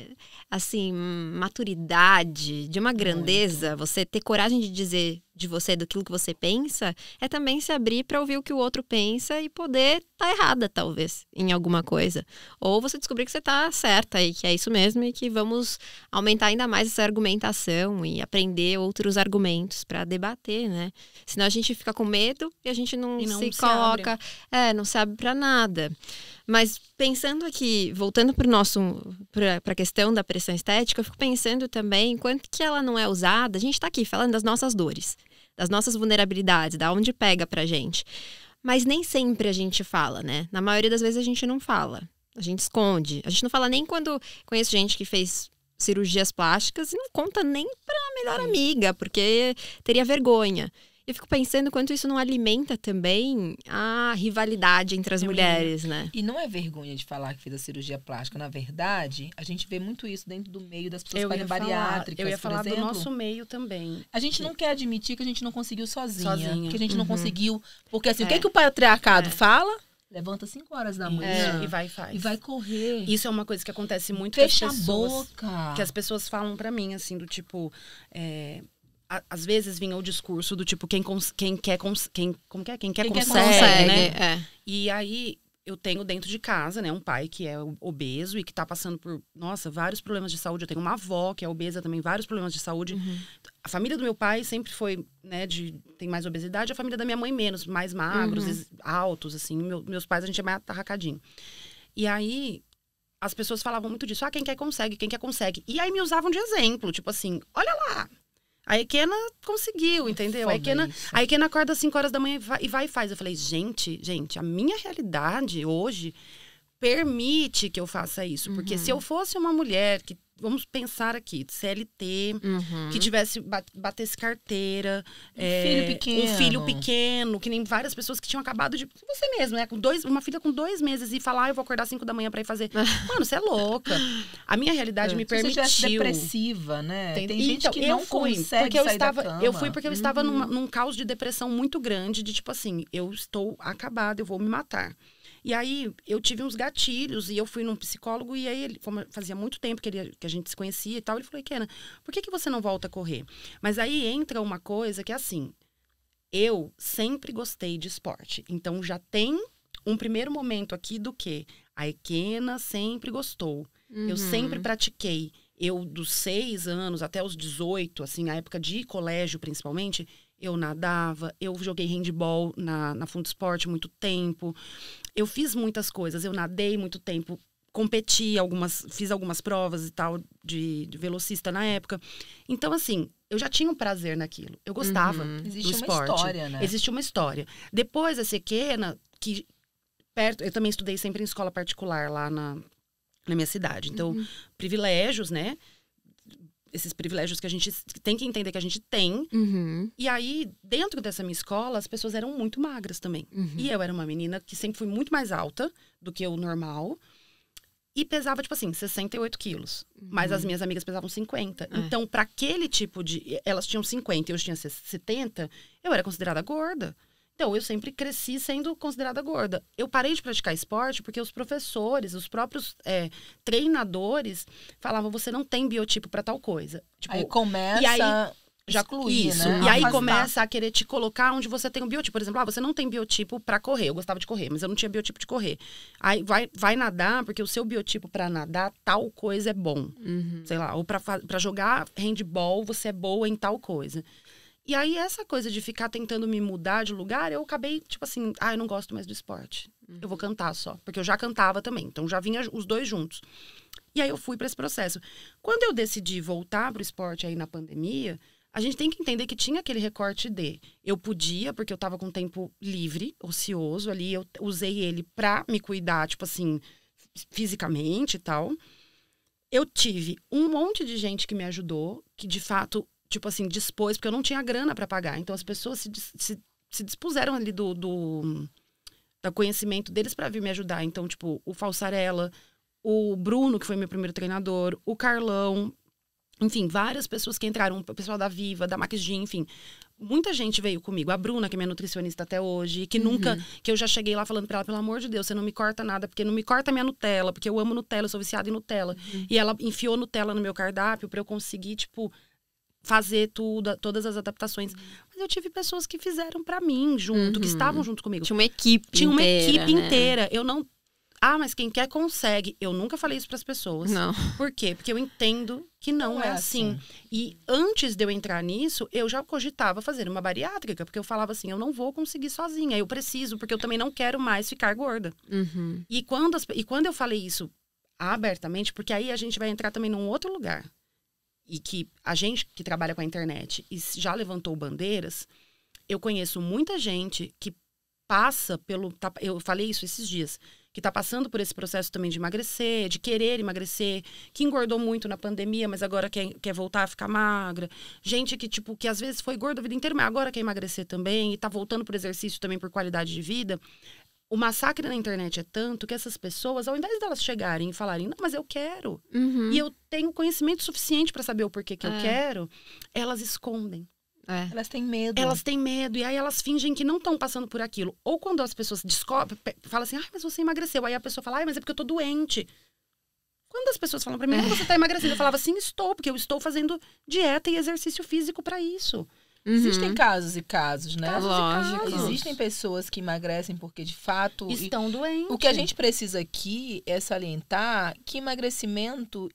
assim, maturidade, de uma grandeza. Você ter coragem de dizer de você, daquilo que você pensa, é também se abrir para ouvir o que o outro pensa e poder estar errada, talvez, em alguma coisa. Ou você descobrir que você está certa e que é isso mesmo e que vamos aumentar ainda mais essa argumentação e aprender outros argumentos para debater, né? Senão a gente fica com medo e a gente não se coloca... não se abre para nada. Mas pensando aqui, voltando para a questão da pressão estética, eu fico pensando também quanto que ela não é usada. A gente está aqui falando das nossas dores, das nossas vulnerabilidades, da onde pega pra gente. Mas nem sempre a gente fala, né? Na maioria das vezes a gente não fala. A gente esconde. A gente não fala nem quando... Conheço gente que fez cirurgias plásticas e não conta nem pra melhor amiga, porque teria vergonha. Eu fico pensando quanto isso não alimenta também a rivalidade entre as mulheres, né? E não é vergonha de falar que fez a cirurgia plástica. Na verdade, a gente vê muito isso dentro do meio das pessoas que fazem bariátricas, eu ia falar por exemplo. do nosso meio também. A gente não quer admitir que a gente não conseguiu sozinha. Que a gente não conseguiu. Porque assim, o que o patriarcado fala? Levanta 5 horas da manhã e vai e faz. E vai correr. Isso é uma coisa que acontece muito Fecha com as pessoas. A boca. Que as pessoas falam pra mim, assim, do tipo... às vezes vinha o discurso do tipo, quem quer consegue, né? E aí, eu tenho dentro de casa, né, um pai que é obeso e que tá passando por, vários problemas de saúde. Eu tenho uma avó que é obesa também, vários problemas de saúde. A família do meu pai sempre foi, né, tem mais obesidade. A família da minha mãe menos, mais magros, altos, assim. Meus pais, a gente é mais atarracadinho. E aí, as pessoas falavam muito disso. Quem quer consegue, quem quer consegue. E aí me usavam de exemplo, tipo assim, olha lá. A Ekena conseguiu, entendeu? A Ekena acorda às 5 horas da manhã e vai e faz. Eu falei, gente, a minha realidade hoje permite que eu faça isso. Porque se eu fosse uma mulher que, vamos pensar aqui, de CLT, que batesse carteira, um filho pequeno, que nem várias pessoas que tinham acabado de... Você mesmo, né? Uma filha com 2 meses e falar, eu vou acordar às 5 da manhã pra ir fazer... Mano, você é louca. A minha realidade me permitiu... Se você tivesse depressiva, né? Tem gente que não consegue sair da cama. Eu fui porque eu estava num caos de depressão muito grande, de tipo assim, eu estou acabada, eu vou me matar. E aí, eu tive uns gatilhos e eu fui num psicólogo e aí, fazia muito tempo que a gente se conhecia e tal, ele falou, Ekena, por que você não volta a correr? Mas aí entra uma coisa que é assim, eu sempre gostei de esporte, então já tem um primeiro momento aqui do que a Ekena sempre gostou, eu sempre pratiquei, eu dos 6 anos até os 18, assim, a época de colégio principalmente, eu nadava, eu joguei handball na Fundesporte muito tempo. Eu fiz muitas coisas, eu nadei muito tempo, competi fiz algumas provas e tal de velocista na época. Então, assim, eu já tinha um prazer naquilo. Eu gostava do esporte. Uma história, né? Existe uma história. Depois, a Ekena, que eu também estudei sempre em escola particular lá na minha cidade. Então, privilégios, né? Esses privilégios que a gente tem que entender que a gente tem. E aí, dentro dessa minha escola, as pessoas eram muito magras também. E eu era uma menina que sempre fui muito mais alta do que o normal. E pesava, tipo assim, 68 quilos. Mas as minhas amigas pesavam 50. Então, para aquele tipo de... Elas tinham 50 e eu tinha 70, eu era considerada gorda. Então, eu sempre cresci sendo considerada gorda. Eu parei de praticar esporte porque os professores, os próprios treinadores falavam, você não tem biotipo para tal coisa. Tipo, aí começa... E aí, já excluir isso, né? E aí começa a querer te colocar onde você tem um biotipo. Por exemplo, você não tem biotipo para correr. Eu gostava de correr, mas eu não tinha biotipo de correr. Aí vai nadar, porque o seu biotipo para nadar, tal coisa é bom. Sei lá, ou para jogar handball, você é boa em tal coisa. E aí, essa coisa de ficar tentando me mudar de lugar, eu acabei, tipo assim, eu não gosto mais do esporte. Eu vou cantar só. Porque eu já cantava também. Então, já vinha os dois juntos. E aí, eu fui para esse processo. Quando eu decidi voltar pro esporte aí na pandemia, a gente tem que entender que tinha aquele recorte eu podia, porque eu tava com tempo livre, ocioso ali. Eu usei ele pra me cuidar, tipo assim, fisicamente e tal. Eu tive um monte de gente que me ajudou, que de fato... tipo assim, dispôs, porque eu não tinha grana para pagar. Então, as pessoas se dispuseram ali do conhecimento deles para vir me ajudar. Então, tipo, o Falsarella, o Bruno, que foi meu primeiro treinador, o Carlão, enfim, várias pessoas que entraram, o pessoal da Viva, da Max Gym, enfim. Muita gente veio comigo. A Bruna, que é minha nutricionista até hoje, que que eu já cheguei lá falando pra ela, pelo amor de Deus, você não me corta nada, porque não me corta minha Nutella, porque eu amo Nutella, eu sou viciada em Nutella. E ela enfiou Nutella no meu cardápio pra eu conseguir, tipo... fazer todas as adaptações. Mas eu tive pessoas que fizeram pra mim junto, que estavam junto comigo. Tinha uma equipe inteira. Eu não... mas quem quer consegue. Eu nunca falei isso pras pessoas. Não. Por quê? Porque eu entendo que não é assim. E antes de eu entrar nisso, eu já cogitava fazer uma bariátrica, porque eu falava assim, eu não vou conseguir sozinha, eu preciso, porque eu também não quero mais ficar gorda. E quando eu falei isso abertamente, porque aí a gente vai entrar também num outro lugar. E que a gente que trabalha com a internet e já levantou bandeiras, eu conheço muita gente que passa eu falei isso esses dias, que tá passando por esse processo também de emagrecer, de querer emagrecer, que engordou muito na pandemia, mas agora quer voltar a ficar magra. Gente que às vezes foi gorda a vida inteira, mas agora quer emagrecer também e tá voltando pro exercício também por qualidade de vida. O massacre na internet é tanto que essas pessoas, ao invés delas chegarem e falarem, não, mas eu quero, e eu tenho conhecimento suficiente para saber o porquê que eu quero, elas escondem. Elas têm medo. Elas têm medo, e aí elas fingem que não estão passando por aquilo. Ou quando as pessoas descobrem, falam assim, mas você emagreceu. Aí a pessoa fala, mas é porque eu tô doente. Quando as pessoas falam pra mim, você tá emagrecendo, eu falava, sim, estou, porque eu estou fazendo dieta e exercício físico para isso. Existem casos e casos, né? Lógico. Existem pessoas que emagrecem porque, de fato... Estão doentes. O que a gente precisa aqui é salientar que emagrecimento...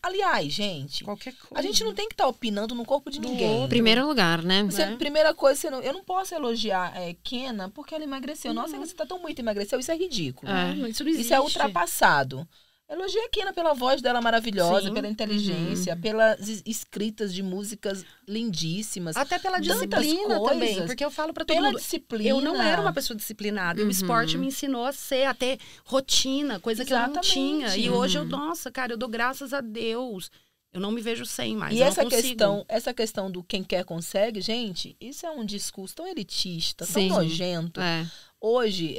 Aliás, gente, qualquer coisa. A gente não tem que estar opinando no corpo de ninguém. Primeiro lugar, né? Primeira coisa, eu não posso elogiar Kena porque ela emagreceu. Nossa, você tá tão muito emagreceu. Isso é ridículo. Isso não existe. Isso é ultrapassado. Elogia a Kena pela voz dela maravilhosa, pela inteligência, pelas escritas de músicas lindíssimas. Até pela disciplina também. Porque eu falo pra todo mundo. Disciplina. Eu não era uma pessoa disciplinada. E o esporte me ensinou a ter rotina, coisa que eu não tinha. E hoje eu dou graças a Deus. Eu não me vejo sem mais. E essa questão do quem quer consegue, gente, isso é um discurso tão elitista, tão nojento. Hoje,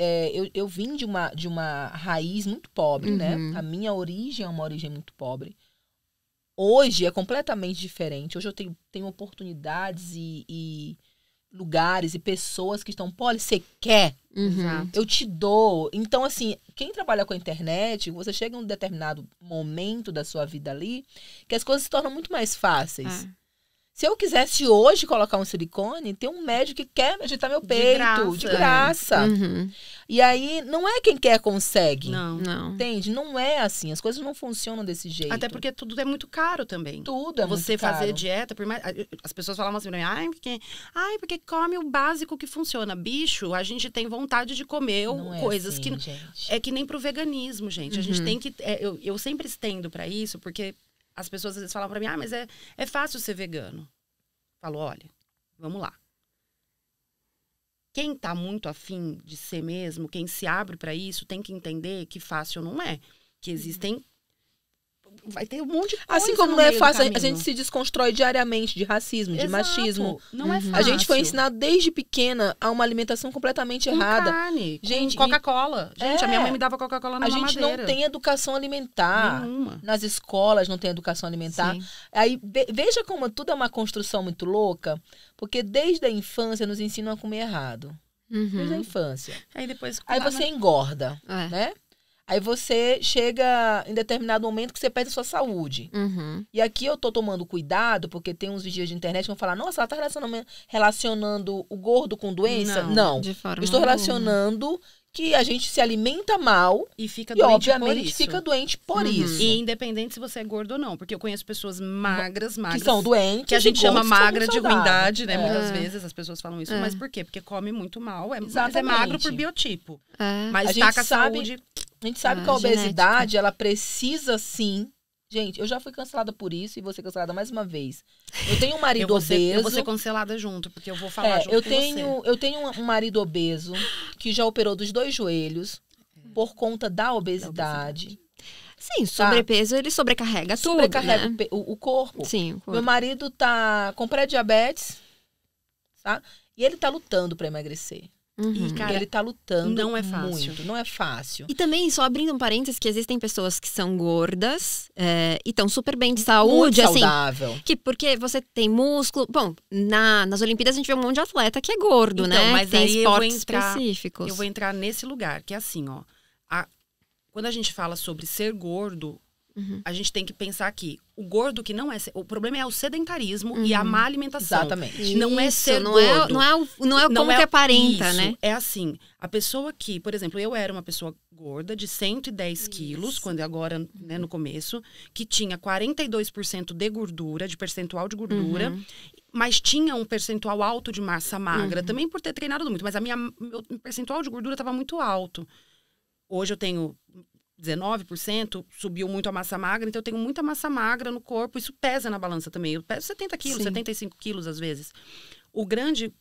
eu vim de uma raiz muito pobre, né? A minha origem é uma origem muito pobre. Hoje é completamente diferente. Hoje eu tenho oportunidades e lugares e pessoas que estão, Polly, você quer? Eu te dou. Então, assim, quem trabalha com a internet, você chega em um determinado momento da sua vida ali, que as coisas se tornam muito mais fáceis. Se eu quisesse hoje colocar um silicone, tem um médico que quer agitar meu peito. De graça. E aí, não é quem quer consegue. Não. Entende? Não é assim. As coisas não funcionam desse jeito. Até porque tudo é muito caro também. Tudo é muito caro. Você fazer dieta, por mais... As pessoas falavam assim, porque come o básico que funciona. Bicho, a gente tem vontade de comer coisas que... Gente. É que nem pro veganismo, gente. A gente tem que... Eu sempre estendo pra isso, porque... As pessoas às vezes falam pra mim, mas é fácil ser vegano. Falo, olha, vamos lá. Quem tá muito afim de ser mesmo, quem se abre pra isso, tem que entender que fácil não é. Que existem... Vai ter um monte de coisa. Assim como não é fácil, a gente se desconstrói diariamente de racismo, de machismo. Não é fácil. A gente foi ensinado desde pequena a uma alimentação completamente errada. Carne, gente, Coca-Cola. Gente, a minha mãe me dava Coca-Cola na mamadeira. A gente não tem educação alimentar. Nenhuma. Nas escolas não tem educação alimentar. Sim. Aí, veja como tudo é uma construção muito louca, porque desde a infância nos ensinam a comer errado. Desde a infância. Aí você engorda, né? Aí você chega em determinado momento que você perde a sua saúde. E aqui eu tô tomando cuidado, porque tem uns vídeos de internet que vão falar, nossa, ela tá relacionando o gordo com doença? Não. De forma eu estou relacionando que a gente se alimenta mal e fica doente, obviamente, fica doente por isso. E independente se você é gordo ou não, porque eu conheço pessoas magras, que são doentes, que a gente chama magra de ruindade, né? Muitas vezes as pessoas falam isso, mas por quê? Porque come muito mal, mas é magro por biotipo. Mas tá com a saúde... A gente sabe que a obesidade, ela precisa sim... Gente, eu já fui cancelada por isso e vou ser cancelada mais uma vez. Eu tenho um marido obeso. Eu vou ser cancelada junto, porque eu vou falar junto com você. Eu tenho um marido obeso que já operou dos 2 joelhos por conta da obesidade. Sim, sobrepeso, ele sobrecarrega tudo, sobrecarrega, né? o corpo. Sim, o corpo. Meu marido tá com pré-diabetes, tá? E ele tá lutando para emagrecer. E, cara, ele tá lutando não é fácil. muito, não é fácil. E também, só abrindo um parênteses, que existem pessoas que são gordas e estão super bem de saúde, muito assim. saudável. Porque você tem músculo. Bom, nas Olimpíadas a gente vê um monte de atleta que é gordo, então, né? Mas tem aí esportes específicos. Eu vou entrar nesse lugar, que é assim, ó. Quando a gente fala sobre ser gordo, a gente tem que pensar aqui. O gordo que não é... O problema é o sedentarismo e a má alimentação. Exatamente. Não é ser não gordo. Não é como que aparenta, isso, né? É assim, a pessoa que... Por exemplo, eu era uma pessoa gorda de 110 quilos, quando agora, né, no começo, que tinha 42% de gordura, de percentual de gordura, mas tinha um percentual alto de massa magra, também por ter treinado muito, mas meu percentual de gordura estava muito alto. Hoje eu tenho 19%, subiu muito a massa magra, então eu tenho muita massa magra no corpo, isso pesa na balança também. Eu peso 70 quilos, 75 quilos às vezes. O grande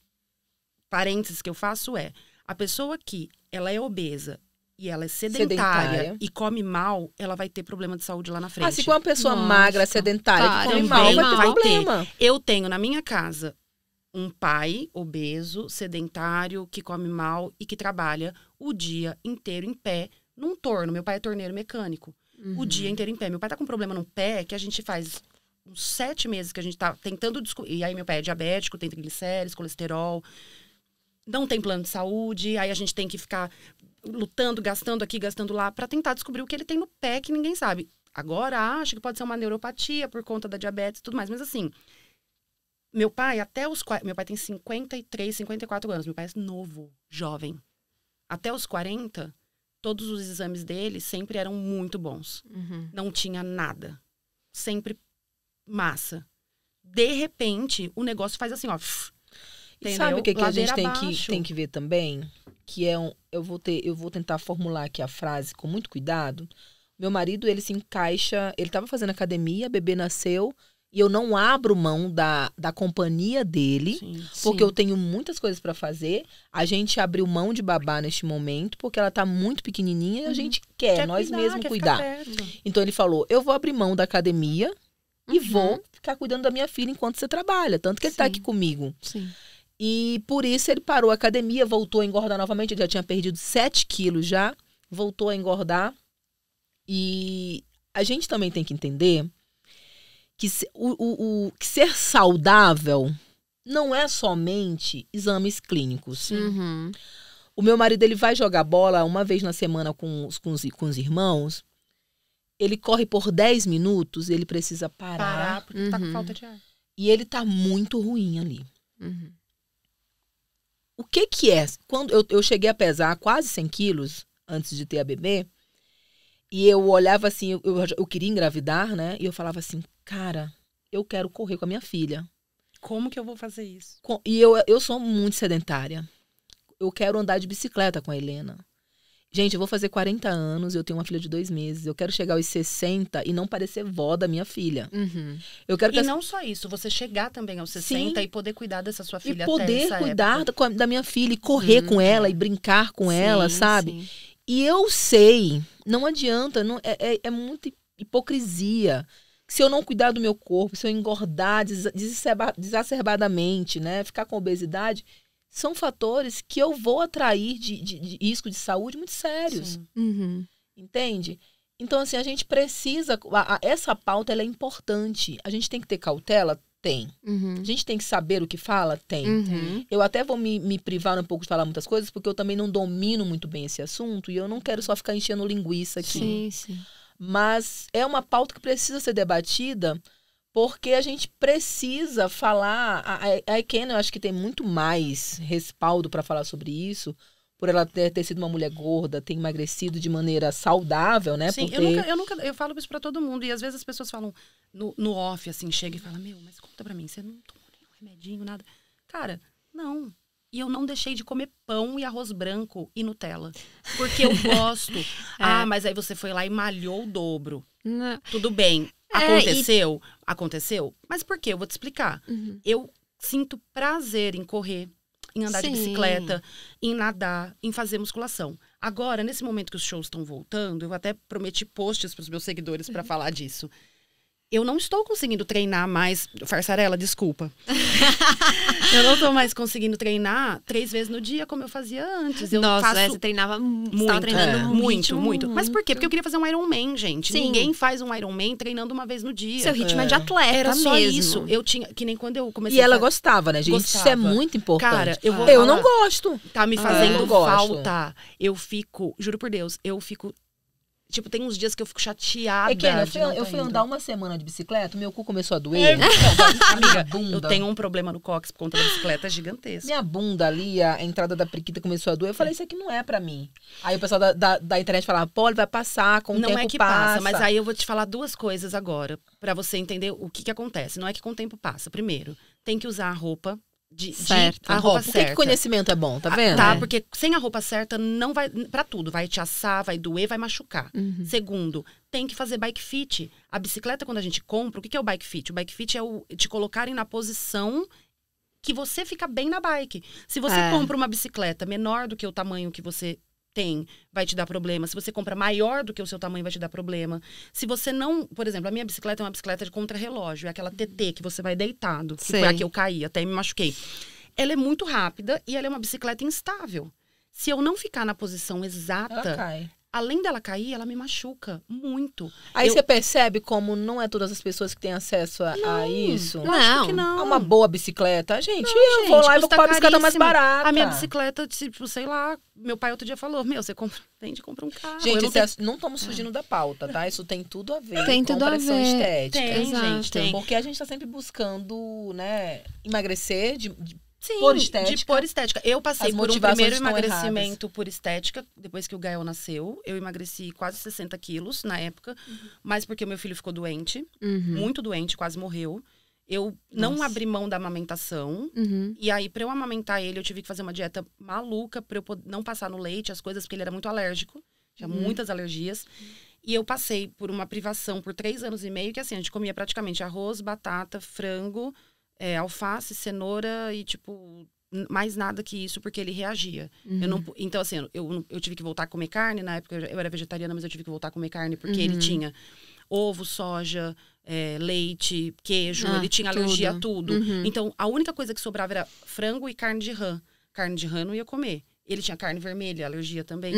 parênteses que eu faço é, A pessoa que ela é obesa e ela é sedentária e come mal, ela vai ter problema de saúde lá na frente. Se for uma pessoa magra, sedentária, que come mal, vai ter problema. Eu tenho na minha casa um pai obeso, sedentário, que come mal e que trabalha o dia inteiro em pé, num torno. Meu pai é torneiro mecânico. O dia inteiro em pé. Meu pai tá com um problema no pé que a gente faz uns 7 meses que a gente tá tentando descobrir. E aí meu pai é diabético, tem triglicérides, colesterol. Não tem plano de saúde. Aí a gente tem que ficar lutando, gastando aqui, gastando lá, pra tentar descobrir o que ele tem no pé que ninguém sabe. Agora acho que pode ser uma neuropatia por conta da diabetes e tudo mais. Mas assim, meu pai meu pai tem 53, 54 anos. Meu pai é novo, jovem. Até os 40... Todos os exames dele sempre eram muito bons. Não tinha nada. Sempre massa. De repente, o negócio faz assim, ó. E sabe o que a gente tem que ver também? Que é eu vou tentar formular aqui a frase com muito cuidado. Meu marido, ele se encaixa... Ele estava fazendo academia, bebê nasceu... E eu não abro mão da companhia dele, porque eu tenho muitas coisas para fazer. A gente abriu mão de babá neste momento, porque ela tá muito pequenininha e a gente quer nós mesmos cuidar. Então ele falou, eu vou abrir mão da academia e vou ficar cuidando da minha filha enquanto você trabalha. Tanto que ele tá aqui comigo. E por isso ele parou a academia, voltou a engordar novamente. Ele já tinha perdido 7 quilos já, voltou a engordar. E a gente também tem que entender... que ser saudável não é somente exames clínicos. O meu marido, ele vai jogar bola uma vez na semana com os irmãos. Ele corre por 10 minutos, ele precisa parar. Porque tá com falta de ar. E ele tá muito ruim ali. O que é? Quando eu cheguei a pesar quase 100 quilos antes de ter a bebê, e eu olhava assim, eu queria engravidar, né? E eu falava assim, cara, eu quero correr com a minha filha. Como que eu vou fazer isso? E eu sou muito sedentária. Eu quero andar de bicicleta com a Helena. Gente, eu vou fazer 40 anos, eu tenho uma filha de 2 meses. Eu quero chegar aos 60 e não parecer vó da minha filha. Eu quero que não só isso, você chegar também aos 60 e poder cuidar dessa sua filha até essa época. E poder cuidar da minha filha e correr com ela e brincar com ela, sabe? E eu sei, não adianta, é muita hipocrisia. Se eu não cuidar do meu corpo, se eu engordar desacerbadamente, né, ficar com obesidade, são fatores que eu vou atrair de risco de saúde muito sérios. Entende? Então, assim, a gente precisa... Essa pauta, ela é importante. A gente tem que ter cautela? Tem. A gente tem que saber o que fala? Tem. Eu até vou me privar um pouco de falar muitas coisas, porque eu também não domino muito bem esse assunto e eu não quero só ficar enchendo linguiça aqui. Mas é uma pauta que precisa ser debatida, porque a gente precisa falar... A Ekena, eu acho que tem muito mais respaldo para falar sobre isso, por ela ter sido uma mulher gorda, ter emagrecido de maneira saudável, né? Sim, eu falo isso pra todo mundo. E às vezes as pessoas falam no off, assim, chega e fala, mas conta pra mim, você não tomou nenhum remedinho, nada. Cara, não. E eu não deixei de comer pão e arroz branco e Nutella. Porque eu gosto. Mas aí você foi lá e malhou o dobro. Não. Tudo bem. Aconteceu? Aconteceu. Mas por quê? Eu vou te explicar. Eu sinto prazer em correr, em andar de bicicleta, em nadar, em fazer musculação. Agora, nesse momento que os shows estão voltando, eu até prometi posts para os meus seguidores para falar disso. Eu não estou conseguindo treinar mais... Farsarela, desculpa. Eu não estou mais conseguindo treinar 3 vezes no dia, como eu fazia antes. Você treinava muito. Você estava treinando muito. Mas por quê? Porque eu queria fazer um Ironman, gente. Ninguém faz um Ironman treinando uma vez no dia. Seu ritmo é de atleta. Era mesmo. Só isso. Eu tinha... Que nem quando eu comecei E ela gostava, né, gente? Gostava. Isso é muito importante. Cara, eu não gosto. Tá me fazendo falta. Eu fico... Juro por Deus, eu fico... Tipo, tem uns dias que eu fico chateada. Eu fui andar uma semana de bicicleta, meu cu começou a doer. Amiga, eu tenho um problema no cóccix por conta da bicicleta gigantesca. Minha bunda ali, a entrada da periquita começou a doer. Eu falei, isso aqui não é pra mim. Aí o pessoal da internet falava, Poli, vai passar, com o tempo passa. Não é que passa, mas aí eu vou te falar 2 coisas agora, pra você entender o que acontece. Não é que com o tempo passa. Primeiro, tem que usar a roupa a roupa certa. Por que conhecimento é bom, tá vendo? Porque sem a roupa certa não vai, pra tudo, vai te assar, vai doer, vai machucar. Segundo, tem que fazer bike fit. A bicicleta, quando a gente compra, o que é o bike fit? O bike fit é te colocarem na posição que você fica bem na bike. Se você compra uma bicicleta menor do que o tamanho que você tem, vai te dar problema. Se você compra maior do que o seu tamanho, vai te dar problema. Se você não... Por exemplo, a minha bicicleta é uma bicicleta de contrarrelógio. É aquela TT que você vai deitado. Que foi a que eu caí, até me machuquei. Ela é muito rápida e ela é uma bicicleta instável. Se eu não ficar na posição exata... Além dela cair, ela me machuca muito. Aí você percebe como não é todas as pessoas que têm acesso a isso? Lógico que não. A uma boa bicicleta. Gente, eu vou lá e vou comprar a bicicleta mais barata. A minha bicicleta, tipo, sei lá, meu pai outro dia falou, você vem de comprar um carro. Gente, não estamos fugindo da pauta, tá? Isso tem tudo a ver com tudo pressão estética. Tem, gente, tem. Porque a gente tá sempre buscando, né, emagrecer Sim, por estética. de por estética. Eu passei por um primeiro emagrecimento por estética, depois que o Gael nasceu. Eu emagreci quase 60 quilos na época, mas porque o meu filho ficou doente, muito doente, quase morreu. Eu não abri mão da amamentação. E aí, pra eu amamentar ele, eu tive que fazer uma dieta maluca pra eu não passar no leite, as coisas, porque ele era muito alérgico. Tinha muitas alergias. E eu passei por uma privação por 3 anos e meio, que assim, a gente comia praticamente arroz, batata, frango... alface, cenoura e, tipo, mais nada que isso, porque ele reagia. Então, assim, eu tive que voltar a comer carne. Na época, eu era vegetariana, mas eu tive que voltar a comer carne, porque ele tinha ovo, soja, leite, queijo. Ele tinha alergia a tudo. Então, a única coisa que sobrava era frango e carne de rã. Carne de rã eu não ia comer. Ele tinha carne vermelha, alergia também.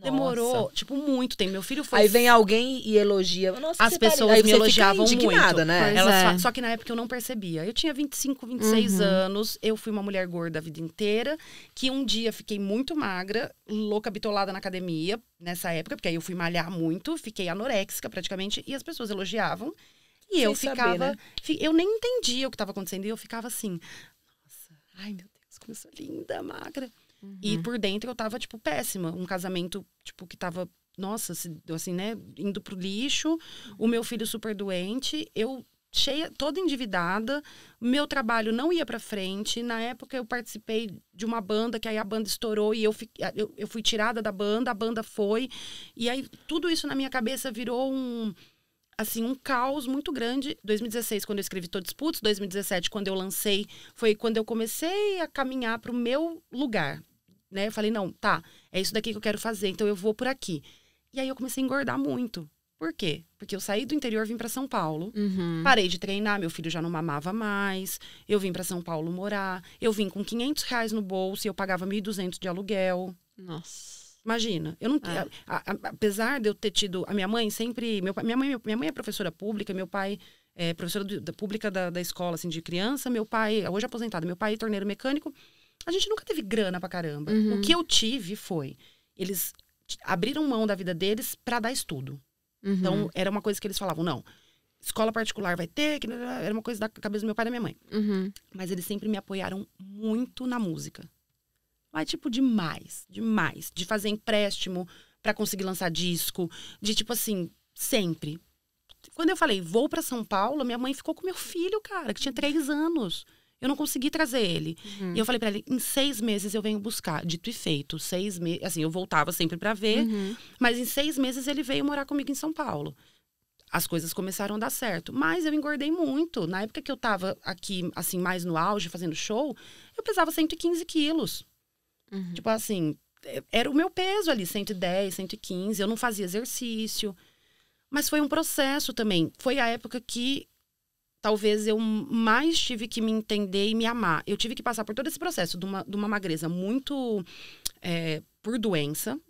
Demorou, tipo, muito tempo. Meu filho foi... Aí vem alguém e elogia. Nossa, as pessoas me elogiavam muito. Né? Só que na época eu não percebia. Eu tinha 25, 26 anos. Eu fui uma mulher gorda a vida inteira. Que um dia fiquei muito magra, louca, bitolada na academia. Nessa época, porque aí eu fui malhar muito. Fiquei anoréxica praticamente. E as pessoas elogiavam. E eu ficava... saber, né? Eu nem entendia o que estava acontecendo. E eu ficava assim... Nossa, ai meu Deus, como eu sou linda, magra. E por dentro eu tava, tipo, péssima. Um casamento, tipo, que tava, nossa, assim, né, indo pro lixo. O meu filho super doente. Eu cheia, toda endividada. Meu trabalho não ia pra frente. Na época eu participei de uma banda, que aí a banda estourou e eu fui tirada da banda, a banda foi. E aí tudo isso na minha cabeça virou um caos muito grande. 2016, quando eu escrevi Todos Putos. 2017, quando eu lancei, foi quando eu comecei a caminhar pro meu lugar. Né? Eu falei, não, tá, é isso daqui que eu quero fazer, então eu vou por aqui. E aí eu comecei a engordar muito. Por quê? Porque eu saí do interior, vim pra São Paulo, parei de treinar, meu filho já não mamava mais, eu vim pra São Paulo morar, eu vim com R$500 no bolso e eu pagava R$1.200 de aluguel. Nossa. Imagina, eu não apesar de eu ter tido... A minha mãe sempre... Minha mãe é professora pública, meu pai é professora pública da escola, assim, de criança. Meu pai, hoje aposentado, meu pai é torneiro mecânico. A gente nunca teve grana pra caramba. O que eu tive foi... Eles abriram mão da vida deles pra dar estudo. Então, era uma coisa que eles falavam, não, escola particular vai ter... Era uma coisa da cabeça do meu pai e da minha mãe. Mas eles sempre me apoiaram muito na música. Mas, tipo, demais. De fazer empréstimo pra conseguir lançar disco. De, tipo assim, sempre. Quando eu falei, vou pra São Paulo, minha mãe ficou com meu filho, cara, que tinha 3 anos. Eu não consegui trazer ele. E eu falei pra ele, em 6 meses eu venho buscar. Dito e feito, 6 meses... Assim, eu voltava sempre pra ver. Mas em 6 meses ele veio morar comigo em São Paulo. As coisas começaram a dar certo. Mas eu engordei muito. Na época que eu tava aqui, assim, mais no auge, fazendo show, eu pesava 115 quilos. Tipo assim, era o meu peso ali, 110, 115. Eu não fazia exercício. Mas foi um processo também. Foi a época que talvez eu mais tive que me entender e me amar. Eu tive que passar por todo esse processo de uma magreza muito por doença.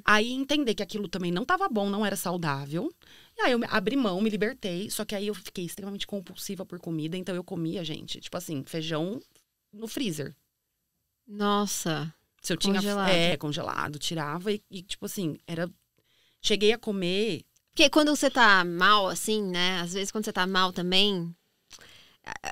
Aí entender que aquilo também não estava bom, não era saudável. E aí eu abri mão, me libertei. Só que aí eu fiquei extremamente compulsiva por comida. Então eu comia, gente, tipo assim, feijão no freezer. Nossa. Se eu tinha congelado, tirava e tipo assim, cheguei a comer. Porque quando você tá mal, assim, né? Às vezes quando você tá mal também,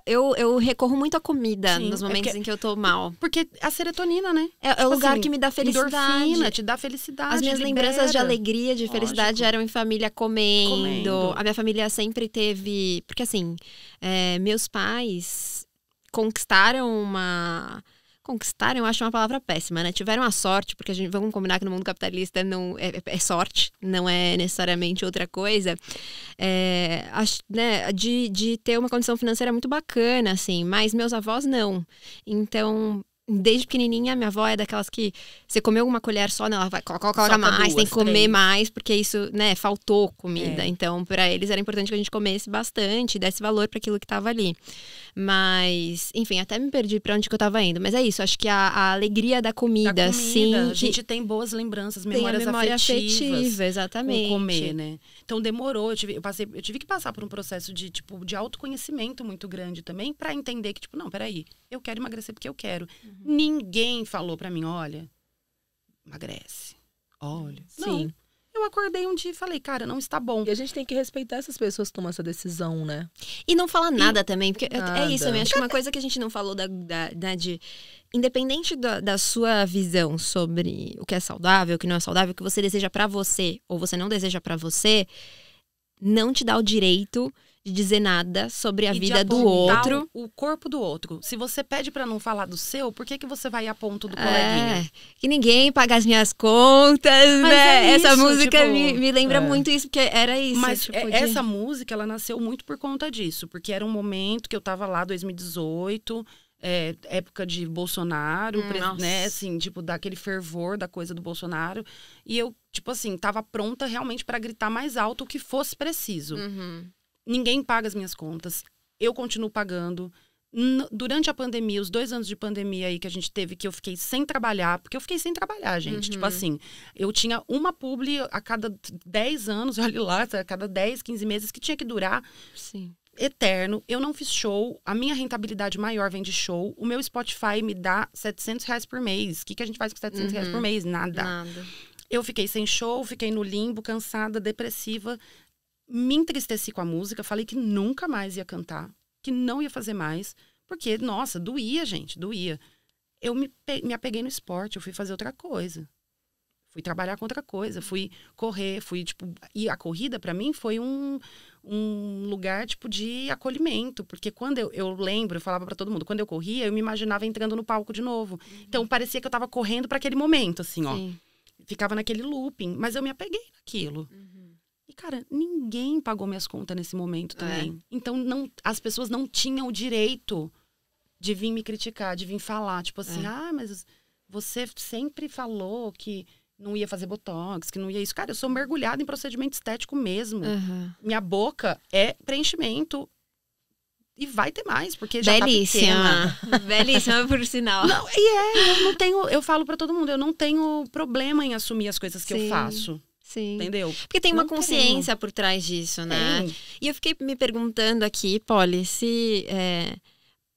eu recorro muito à comida. Sim, nos momentos em que eu tô mal. Porque a serotonina, né? É o lugar que me dá felicidade. Endorfina, te dá felicidade. As minhas lembranças de alegria, de felicidade eram em família comendo. A minha família sempre teve... Porque assim, meus pais conquistaram Conquistaram, eu acho uma palavra péssima, né? Tiveram a sorte, porque vamos combinar que no mundo capitalista não é sorte, não é necessariamente outra coisa. Né, de ter uma condição financeira muito bacana, assim, mas meus avós não. Então, desde pequenininha, minha avó é daquelas que você comeu uma colher só, ela vai coloca mais, tem que comer mais, porque isso, né, faltou comida. Então, para eles era importante que a gente comesse bastante, desse valor para aquilo que estava ali. Mas, enfim, até me perdi para onde que eu estava indo. Mas é isso, acho que a alegria da comida, sim. A gente tem boas lembranças, memórias afetiva, exatamente. Com comer, né? Então demorou, eu tive que passar por um processo de autoconhecimento muito grande também, para entender que, não, peraí, eu quero emagrecer porque eu quero. Ninguém falou para mim, olha, emagrece, olha. Sim. Não. Eu acordei um dia e falei, cara, não está bom. E a gente tem que respeitar essas pessoas que tomam essa decisão, né? E não falar nada também, porque é isso também. Acho que uma coisa que a gente não falou de independente da sua visão sobre o que é saudável, o que não é saudável, o que você deseja pra você ou você não deseja pra você, não te dá o direito de dizer nada sobre a vida do outro. O corpo do outro. Se você pede pra não falar do seu, por que você vai a ponto do coleguinha? Que ninguém paga as minhas contas, mas né? Essa música me lembra muito isso, porque era isso. Mas essa música, ela nasceu muito por conta disso. Porque era um momento que eu tava lá, 2018... época de Bolsonaro, né, assim, daquele fervor da coisa do Bolsonaro. E eu, tava pronta realmente para gritar mais alto o que fosse preciso. Ninguém paga as minhas contas. Eu continuo pagando. Durante a pandemia, os 2 anos de pandemia aí que a gente teve, que eu fiquei sem trabalhar, porque eu fiquei sem trabalhar, gente. Eu tinha uma publi a cada 10 anos, olha lá, a cada 10, 15 meses, que tinha que durar. Sim. Eterno, eu não fiz show, a minha rentabilidade maior vem de show, o meu Spotify me dá R$700 por mês. O que a gente faz com R$700 por mês? Nada. Eu fiquei sem show, fiquei no limbo, cansada, depressiva, me entristeci com a música, falei que nunca mais ia cantar, que não ia fazer mais, porque, nossa, doía, gente, doía. Eu me apeguei no esporte, eu fui fazer outra coisa. Fui trabalhar com outra coisa, fui correr, e a corrida pra mim foi um lugar, de acolhimento. Porque quando eu lembro, eu falava pra todo mundo, quando eu corria, eu me imaginava entrando no palco de novo. Então, parecia que eu tava correndo pra aquele momento, assim, ó. Ficava naquele looping, mas eu me apeguei naquilo. E, cara, ninguém pagou minhas contas nesse momento também. Então, as pessoas não tinham o direito de vir me criticar, de vir falar. Mas você sempre falou que não ia fazer botox, que não ia isso. Cara, eu sou mergulhada em procedimento estético mesmo. Minha boca é preenchimento. E vai ter mais, porque já belíssima. Tá pequena. Belíssima, por sinal. Não, eu falo pra todo mundo, eu não tenho problema em assumir as coisas que eu faço. Sim. Entendeu? Porque tem uma consciência por trás disso, né? E eu fiquei me perguntando aqui, Polly, se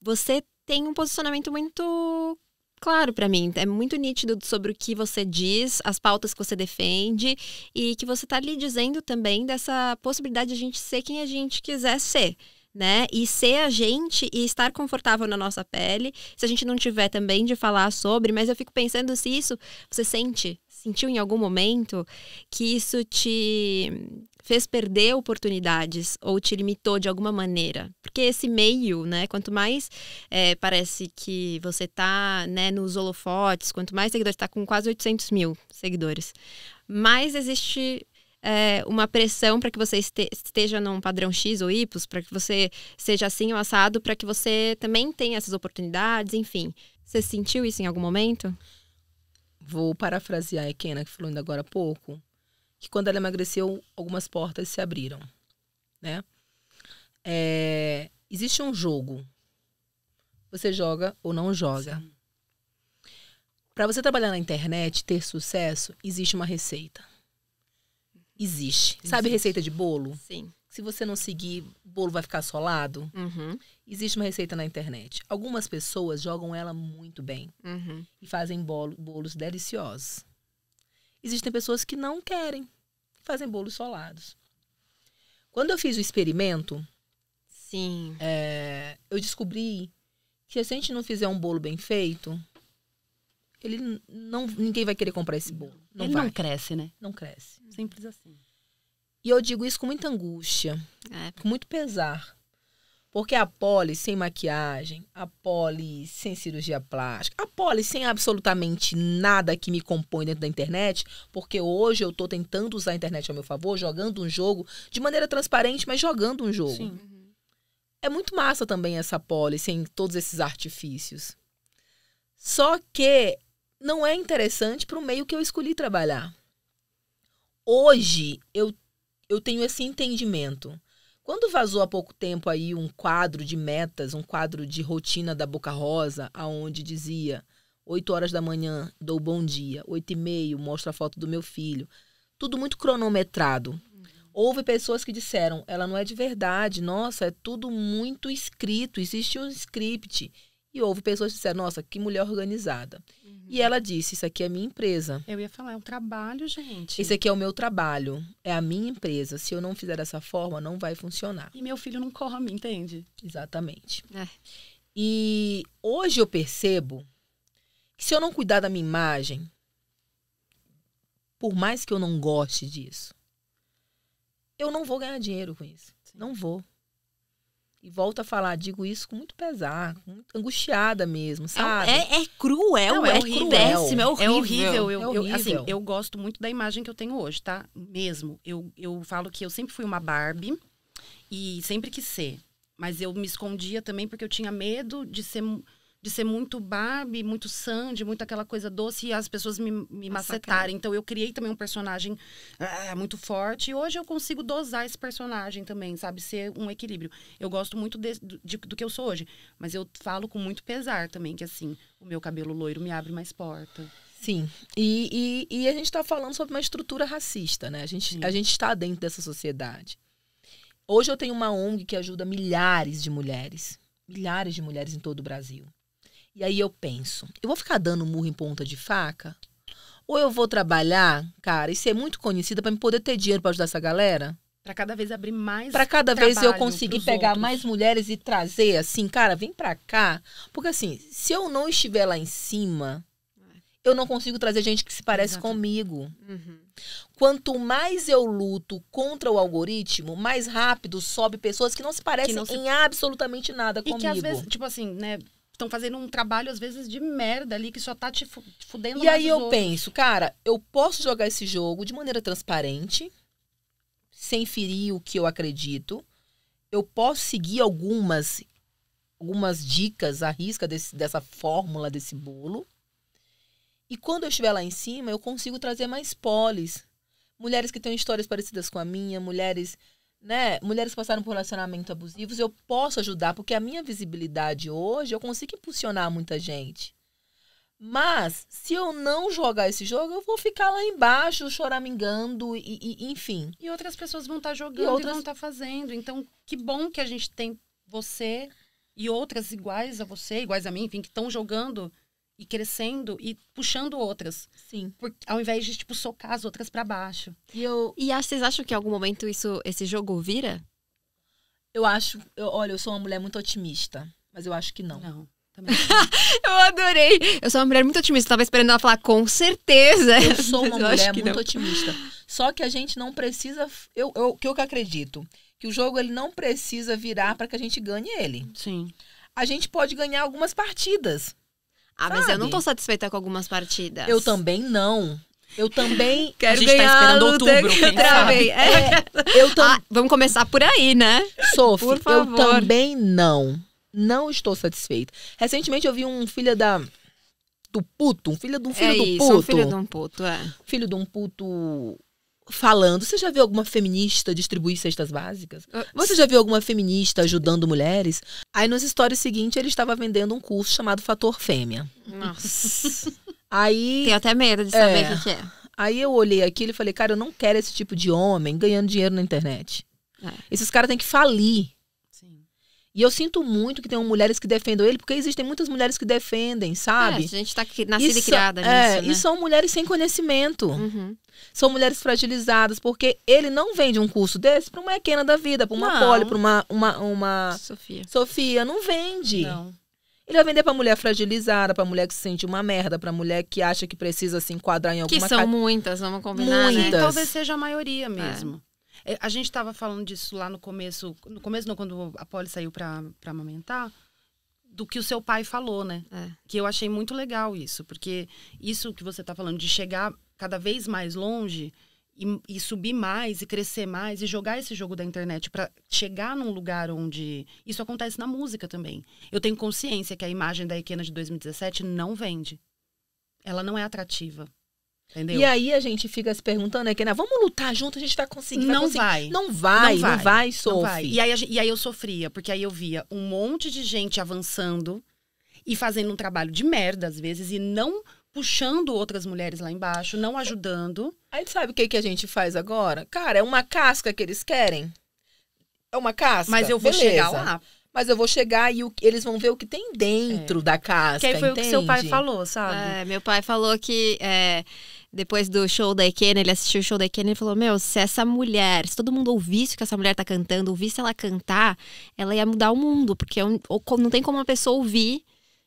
você tem um posicionamento muito claro pra mim. É muito nítido sobre o que você diz, as pautas que você defende e que você tá ali dizendo também dessa possibilidade de a gente ser quem a gente quiser ser, né? E ser a gente e estar confortável na nossa pele, se a gente não tiver também de falar sobre, mas eu fico pensando se isso você sentiu em algum momento que isso te fez perder oportunidades ou te limitou de alguma maneira. Porque esse meio, né, quanto mais parece que você tá, né, nos holofotes, quanto mais seguidores, tá com quase 800 mil seguidores, mais existe uma pressão para que você esteja num padrão X ou Y, para que você seja assim ou assado, para que você também tenha essas oportunidades, enfim. Você sentiu isso em algum momento? Vou parafrasear a Ekena, que falou ainda agora há pouco, que quando ela emagreceu, algumas portas se abriram, né? Existe um jogo. Você joga ou não joga. Para você trabalhar na internet, ter sucesso, existe uma receita. Existe. Sabe receita de bolo? Sim. Se você não seguir, o bolo vai ficar solado. Existe uma receita na internet. Algumas pessoas jogam ela muito bem. E fazem bolos deliciosos. Existem pessoas que não querem. Fazem bolos solados. Quando eu fiz o experimento, eu descobri que se a gente não fizer um bolo bem feito, ninguém vai querer comprar esse bolo. Não cresce, né? Não cresce. Simples assim. E eu digo isso com muita angústia, com muito pesar. Porque a Polly sem maquiagem, a Polly sem cirurgia plástica, a Polly sem absolutamente nada que me compõe dentro da internet, porque hoje eu tô tentando usar a internet ao meu favor, jogando um jogo de maneira transparente, mas jogando um jogo. Sim. É muito massa também essa Polly sem todos esses artifícios. Só que não é interessante para o meio que eu escolhi trabalhar. Hoje eu tenho esse entendimento. Quando vazou há pouco tempo aí um quadro de metas, um quadro de rotina da Boca Rosa, aonde dizia 8 horas da manhã, dou bom dia, 8h30, mostro a foto do meu filho. Tudo muito cronometrado. Houve pessoas que disseram, ela não é de verdade, nossa, é tudo muito escrito, existe um script. E houve pessoas que disseram, nossa, que mulher organizada. E ela disse, isso aqui é minha empresa. Eu ia falar, é um trabalho, gente. Esse aqui é o meu trabalho, é a minha empresa. Se eu não fizer dessa forma, não vai funcionar. E meu filho não come, entende? Exatamente. E hoje eu percebo que se eu não cuidar da minha imagem, por mais que eu não goste disso, eu não vou ganhar dinheiro com isso. Sim. Não vou. E volto a falar, digo isso com muito pesar, muito angustiada mesmo, sabe? É cruel, não, é horrível. Péssimo, é horrível. É horrível. É horrível. Assim, eu gosto muito da imagem que eu tenho hoje, tá? Mesmo. Eu falo que eu sempre fui uma Barbie e sempre quis ser. Mas eu me escondia também porque eu tinha medo de ser muito Barbie, muito Sandy, muito aquela coisa doce e as pessoas me macetarem. Então, eu criei também um personagem muito forte. E hoje eu consigo dosar esse personagem também, sabe? Ser um equilíbrio. Eu gosto muito do que eu sou hoje. Mas eu falo com muito pesar também, que assim, o meu cabelo loiro me abre mais porta. Sim. E a gente está falando sobre uma estrutura racista, né? A gente está dentro dessa sociedade. Hoje eu tenho uma ONG que ajuda milhares de mulheres em todo o Brasil. E aí eu penso, eu vou ficar dando murro em ponta de faca? Ou eu vou trabalhar, cara, e ser muito conhecida para me poder ter dinheiro para ajudar essa galera? Para cada vez abrir mais para cada vez eu conseguir pegar outros. Mais mulheres e trazer assim, cara, vem para cá. Porque assim, se eu não estiver lá em cima, eu não consigo trazer gente que se parece comigo. Quanto mais eu luto contra o algoritmo, mais rápido sobe pessoas que não se parecem em absolutamente nada comigo. E que às vezes, tipo assim, né... Estão fazendo um trabalho, às vezes, de merda ali, que só tá te fudendo. E aí eu penso, cara, eu posso jogar esse jogo de maneira transparente, sem ferir o que eu acredito. Eu posso seguir algumas dicas à risca dessa fórmula, desse bolo. E quando eu estiver lá em cima, eu consigo trazer mais polis. Mulheres que têm histórias parecidas com a minha, mulheres que passaram por relacionamentos abusivos, eu posso ajudar, porque a minha visibilidade hoje, eu consigo impulsionar muita gente. Mas, se eu não jogar esse jogo, eu vou ficar lá embaixo, choramingando, enfim. E outras pessoas vão estar jogando e vão estar fazendo. Então, que bom que a gente tem você e outras iguais a você, iguais a mim, enfim, que estão jogando e crescendo e puxando outras. Sim. Ao invés de, tipo, socar as outras pra baixo. E vocês acham que em algum momento esse jogo vira? Olha, eu sou uma mulher muito otimista, mas eu acho que não. Não, também. Eu adorei. Eu sou uma mulher muito otimista. Tava esperando ela falar com certeza. Eu sou uma mulher muito otimista. Só que a gente não precisa... Eu acredito que o jogo ele não precisa virar para que a gente ganhe ele. Sim. A gente pode ganhar algumas partidas. Mas eu não tô satisfeita com algumas partidas. Eu também não. Eu também... Quero a gente ganhar tá esperando outubro. Vamos começar por aí, né? Sophie, por favor. Eu também não estou satisfeita. Recentemente eu vi um filho do puto, um filho de um filho do puto. Um filho de um puto, Filho de um puto falando. Você já viu alguma feminista distribuir cestas básicas? Você já viu alguma feminista ajudando mulheres? Aí nos stories seguintes ele estava vendendo um curso chamado Fator Fêmea. Nossa. Aí... Tenho até medo de saber o que é. Aí eu olhei aquilo e falei, cara, eu não quero esse tipo de homem ganhando dinheiro na internet. Esses caras têm que falir. Sim. E eu sinto muito que tem mulheres que defendem ele, porque existem muitas mulheres que defendem, sabe? A gente tá nascida e criada nisso, né? E são mulheres sem conhecimento. Uhum. São mulheres fragilizadas, porque ele não vende um curso desse pra uma Ekena da vida, pra uma Polly, pra uma Sofia, não vende. Não. Ele vai vender pra mulher fragilizada, pra mulher que se sente uma merda, pra mulher que acha que precisa se enquadrar em alguma Que são muitas, vamos combinar, muitas. né? Talvez seja a maioria mesmo. A gente estava falando disso lá no começo não, quando a Polly saiu para amamentar, do que o seu pai falou, né? Que eu achei muito legal isso, porque isso que você está falando de chegar cada vez mais longe e subir mais e crescer mais e jogar esse jogo da internet para chegar num lugar onde isso acontece na música também. Eu tenho consciência que a imagem da Ekena de 2017 não vende. Ela não é atrativa. Entendeu? E aí a gente fica se perguntando, Ekena, vamos lutar junto, a gente tá conseguindo. Não vai, Sophie. E aí eu sofria, porque aí eu via um monte de gente avançando e fazendo um trabalho de merda, às vezes, e não puxando outras mulheres lá embaixo, não ajudando. Aí sabe o que a gente faz agora? Cara, é uma casca que eles querem. É uma casca. Mas eu vou chegar lá. Mas eu vou chegar e eles vão ver o que tem dentro da casca, que aí foi entende? o que seu pai falou, sabe? Meu pai falou que depois do show da Ekena, ele assistiu o show da Ekena e falou, se essa mulher, se todo mundo ouvisse o que essa mulher tá cantando, ouvisse ela cantar, ela ia mudar o mundo, porque não tem como uma pessoa ouvir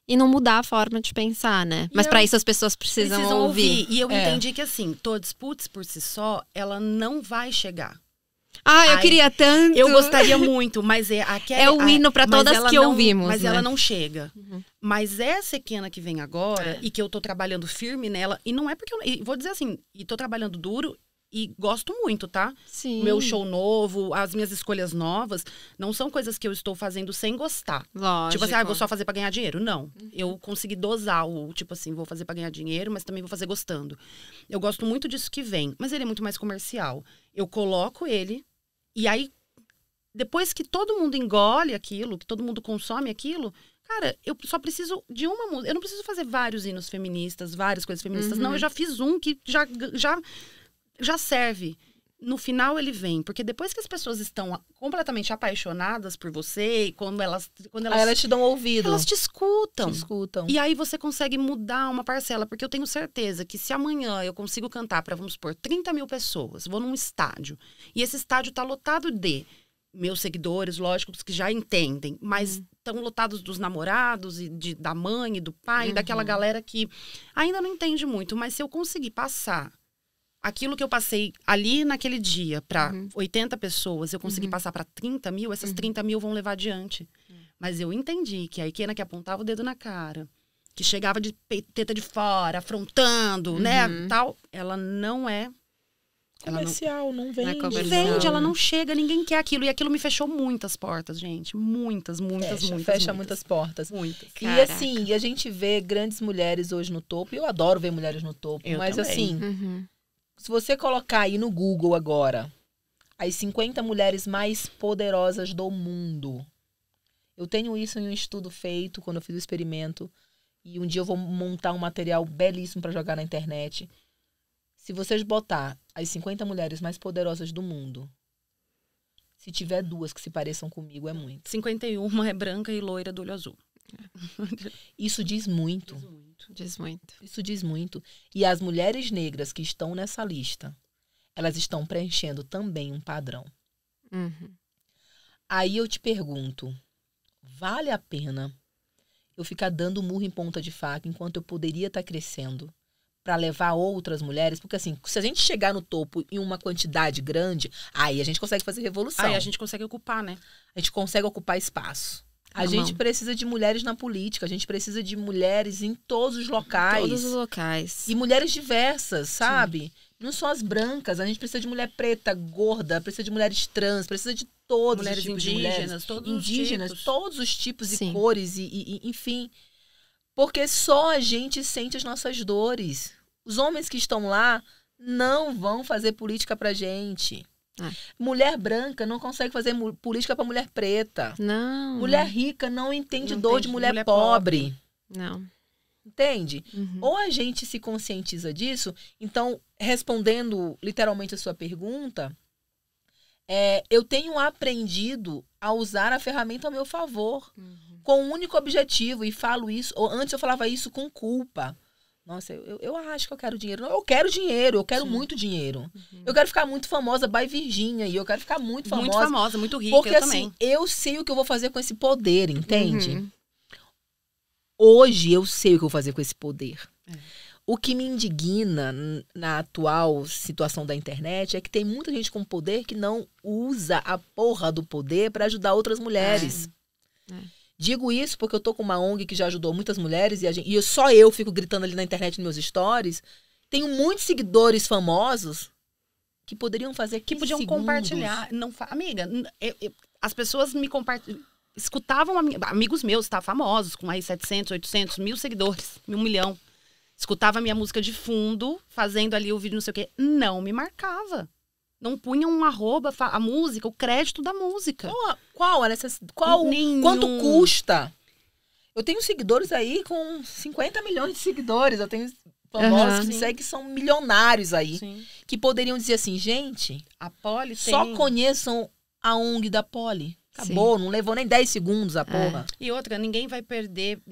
e não mudar a forma de pensar, né? Mas para isso as pessoas precisam ouvir. E eu entendi que assim, Todos Puts por si só, ela não vai chegar. Eu queria tanto. Eu gostaria muito, mas é o hino para todas que ouvimos. Mas né? ela não chega. Mas essa Ekena que vem agora, e que eu tô trabalhando firme nela, e não é porque vou dizer assim, e tô trabalhando duro e gosto muito, tá? Sim. Meu show novo, as minhas escolhas novas, não são coisas que eu estou fazendo sem gostar. Lógico. Tipo assim, vou só fazer pra ganhar dinheiro. Não. Eu consegui dosar tipo assim, vou fazer pra ganhar dinheiro, mas também vou fazer gostando. Eu gosto muito disso que vem, mas ele é muito mais comercial. Eu coloco ele, e aí, depois que todo mundo engole aquilo, que todo mundo consome aquilo, cara, eu só preciso de uma música. Eu não preciso fazer vários hinos feministas, várias coisas feministas. Não, eu já fiz um que já serve. No final ele vem, porque depois que as pessoas estão completamente apaixonadas por você, e quando elas aí elas te dão ouvido. Elas te escutam. E aí você consegue mudar uma parcela, porque eu tenho certeza que se amanhã eu consigo cantar para, vamos supor, 30 mil pessoas, vou num estádio, e esse estádio tá lotado de meus seguidores, lógico, que já entendem, mas estão lotados dos namorados, e da mãe, e do pai, daquela galera que ainda não entende muito, mas se eu conseguir passar aquilo que eu passei ali naquele dia para 80 pessoas, eu consegui passar para 30 mil, essas 30 mil vão levar adiante. Mas eu entendi que a Ekena que apontava o dedo na cara, que chegava de teta de fora, afrontando, né, tal, ela não é comercial, não vende. Não vende, ela não chega, ninguém quer aquilo. E aquilo me fechou muitas portas, gente. Muitas. Fecha muitas portas. Muitas. E assim, a gente vê grandes mulheres hoje no topo, e eu adoro ver mulheres no topo, mas também. Assim... Se você colocar aí no Google agora, as 50 mulheres mais poderosas do mundo. Eu tenho isso em um estudo feito, quando eu fiz o experimento. E um dia eu vou montar um material belíssimo para jogar na internet. Se vocês botar as 50 mulheres mais poderosas do mundo, se tiver duas que se pareçam comigo, é muito. 51 é branca e loira do olho azul. Isso diz muito. Isso diz muito. E as mulheres negras que estão nessa lista, elas estão preenchendo também um padrão. Aí eu te pergunto, vale a pena eu ficar dando murro em ponta de faca enquanto eu poderia estar crescendo para levar outras mulheres? Porque assim, se a gente chegar no topo em uma quantidade grande, aí a gente consegue fazer revolução. Aí a gente consegue ocupar, né? A gente consegue ocupar espaço. A gente precisa de mulheres na política, a gente precisa de mulheres em todos os locais. Todos os locais. E mulheres diversas, sabe? Sim. Não só as brancas, a gente precisa de mulher preta, gorda, precisa de mulheres trans, precisa de todos mulheres os tipos indígenas, de mulheres. Todos indígenas, os tipos. Todos os tipos e cores, e enfim. Porque só a gente sente as nossas dores. Os homens que estão lá não vão fazer política pra gente. Mulher branca não consegue fazer política para mulher preta. Não. Mulher rica não entende dor de mulher pobre. Não. Entende? Ou a gente se conscientiza disso. Então, respondendo literalmente a sua pergunta, eu tenho aprendido a usar a ferramenta ao meu favor. Com um único objetivo. E falo isso, ou antes eu falava isso com culpa. Nossa, eu acho que eu quero dinheiro. Não, eu quero dinheiro, eu quero muito dinheiro. Eu quero ficar muito famosa, by Virgínia, e eu quero ficar muito famosa. Muito famosa, muito rica, porque, eu assim, também. Eu sei o que eu vou fazer com esse poder, entende? Hoje eu sei o que eu vou fazer com esse poder. O que me indigna na atual situação da internet é que tem muita gente com poder que não usa a porra do poder para ajudar outras mulheres. Digo isso porque eu tô com uma ONG que já ajudou muitas mulheres e só eu fico gritando ali na internet nos meus stories. Tenho muitos seguidores famosos que poderiam fazer que podiam compartilhar. Não, amiga, as pessoas me escutavam amigos meus, tá, famosos, com aí 700, 800, 1.000 seguidores, 1 milhão. Escutava a minha música de fundo, fazendo ali o vídeo, não sei o quê. Não me marcava. Não punha um arroba, a música, o crédito da música. Quanto custa? Eu tenho seguidores aí com 50 milhões de seguidores. Eu tenho famosos que me seguem que são milionários aí. Sim. Que poderiam dizer assim, gente, a Poli só conheçam a ONG da Poli. Acabou, não levou nem 10 segundos a porra. E outra, ninguém vai perder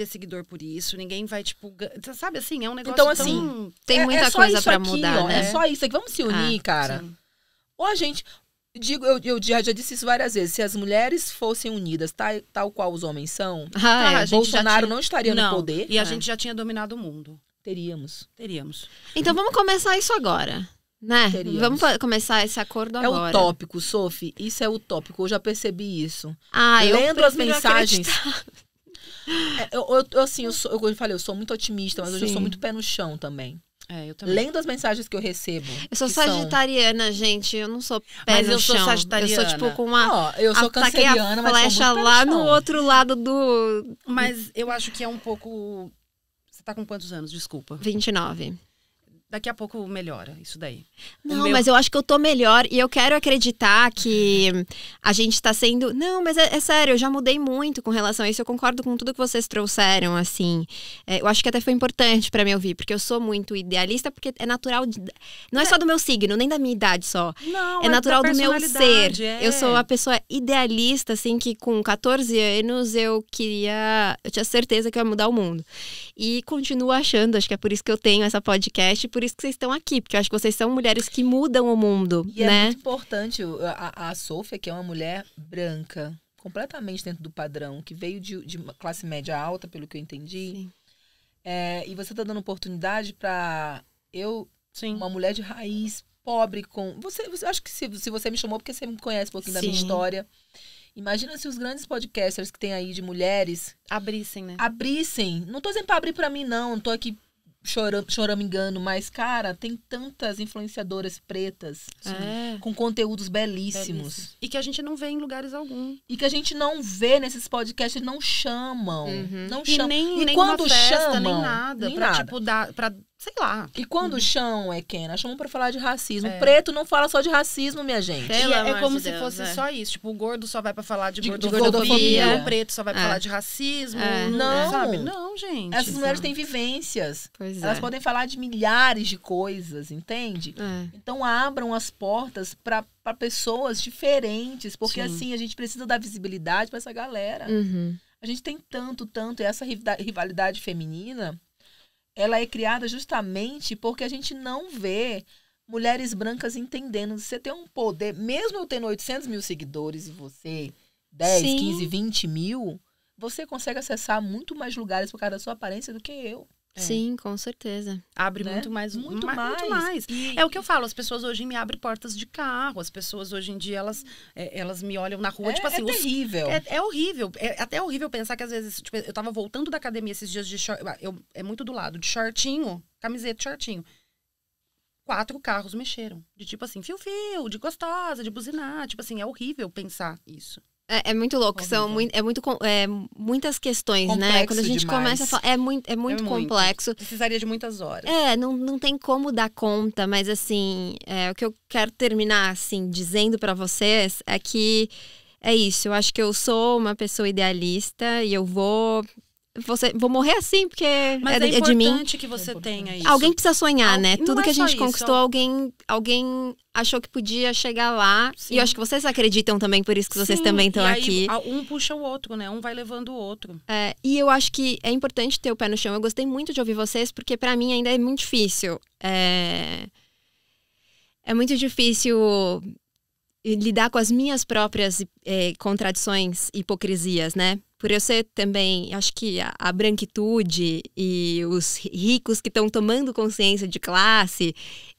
seguidor por isso, ninguém vai, tipo, sabe assim, é um negócio então, assim, tem muita coisa pra mudar, né? É só isso aqui, vamos se unir, cara. Sim. Ou a gente, eu já disse isso várias vezes, se as mulheres fossem unidas, tal qual os homens são, Bolsonaro não estaria no poder. E a gente já tinha dominado o mundo. Teríamos. Então vamos começar isso agora. Né? Vamos começar esse acordo agora. É utópico, Sophie. Isso é utópico. Eu já percebi isso. Lendo as mensagens. Eu falei, eu sou muito otimista, mas hoje eu sou muito pé no chão também. Eu também. Lendo as mensagens que eu recebo. Eu sou sagitariana, gente. Eu não sou pé no chão. Mas eu sou sagitariana. Eu sou tipo com uma... eu sou canceriana, mas flecha sou muito lá no outro lado do... Mas eu acho que é um pouco... Você tá com quantos anos? Desculpa. 29. Daqui a pouco melhora isso daí. Não, mas eu acho que eu tô melhor e eu quero acreditar que a gente tá sendo... Não, mas é sério, eu já mudei muito com relação a isso. Eu concordo com tudo que vocês trouxeram, assim. Eu acho que até foi importante pra me ouvir, porque eu sou muito idealista, porque é natural... Não é só do meu signo, nem da minha idade só. Não, é natural do meu ser. Eu sou a pessoa idealista, assim, que com 14 anos eu tinha certeza que eu ia mudar o mundo. E continuo achando, acho que é por isso que eu tenho essa podcast, por isso que vocês estão aqui, porque eu acho que vocês são mulheres que mudam o mundo, e né? É muito importante, a Sophia, que é uma mulher branca, completamente dentro do padrão, que veio de uma classe média alta, pelo que eu entendi. E você está dando oportunidade para uma mulher de raiz, pobre, com... Acho que se você me chamou, porque você me conhece um pouquinho da minha história. Imagina se os grandes podcasters que tem aí de mulheres... Abrissem, né? Não tô dizendo pra abrir pra mim, não tô aqui choramingando, mas, cara, tem tantas influenciadoras pretas com conteúdos belíssimos. E que a gente não vê em lugares algum. E que a gente não vê nesses podcasts, não chamam. Não chamam. Nem quando festa, nem nada. Tipo, pra sei lá. E quando chamam, chamam pra falar de racismo. O preto não fala só de racismo, minha gente. E é como se fosse só isso. Tipo, o gordo só vai pra falar de gordofobia. O preto só vai pra falar de racismo. Não. Sabe? Não, gente. Essas mulheres têm vivências. Elas podem falar de milhares de coisas, entende? Então abram as portas pra pessoas diferentes. Porque assim, a gente precisa dar visibilidade pra essa galera. A gente tem tanto. E essa rivalidade feminina... ela é criada justamente porque a gente não vê mulheres brancas entendendo. Você tem um poder, mesmo eu tendo 800 mil seguidores e você 10, 15, 20 mil, você consegue acessar muito mais lugares por causa da sua aparência do que eu. Sim, com certeza. Abre muito mais. Muito mais. É o que eu falo, as pessoas hoje me abrem portas de carro, as pessoas hoje em dia, elas me olham na rua, tipo assim... É terrível. É horrível. É até horrível pensar que às vezes, tipo, eu tava voltando da academia esses dias de short, é muito do lado, de shortinho, camiseta, shortinho. 4 carros mexeram. De tipo assim, fio-fio, de gostosa, de buzinar. Tipo assim, é horrível pensar isso. É muito louco, muitas questões, complexo, né? Quando a gente demais. começa a falar, é muito complexo. Precisaria de muitas horas. Não tem como dar conta, mas assim, o que eu quero terminar, assim, dizendo pra vocês é que é isso. Eu acho que eu sou uma pessoa idealista e eu vou morrer assim, porque mas é de mim. É importante que você tenha isso. Alguém precisa sonhar, né? Tudo que a gente isso. conquistou, alguém achou que podia chegar lá. Sim. E eu acho que vocês acreditam também, por isso que vocês também estão aqui. Um puxa o outro, né? Um vai levando o outro. E eu acho que é importante ter o pé no chão. Eu gostei muito de ouvir vocês, porque pra mim ainda é muito difícil. É muito difícil lidar com as minhas próprias contradições e hipocrisias, né? Por eu ser também, acho que a branquitude e os ricos que estão tomando consciência de classe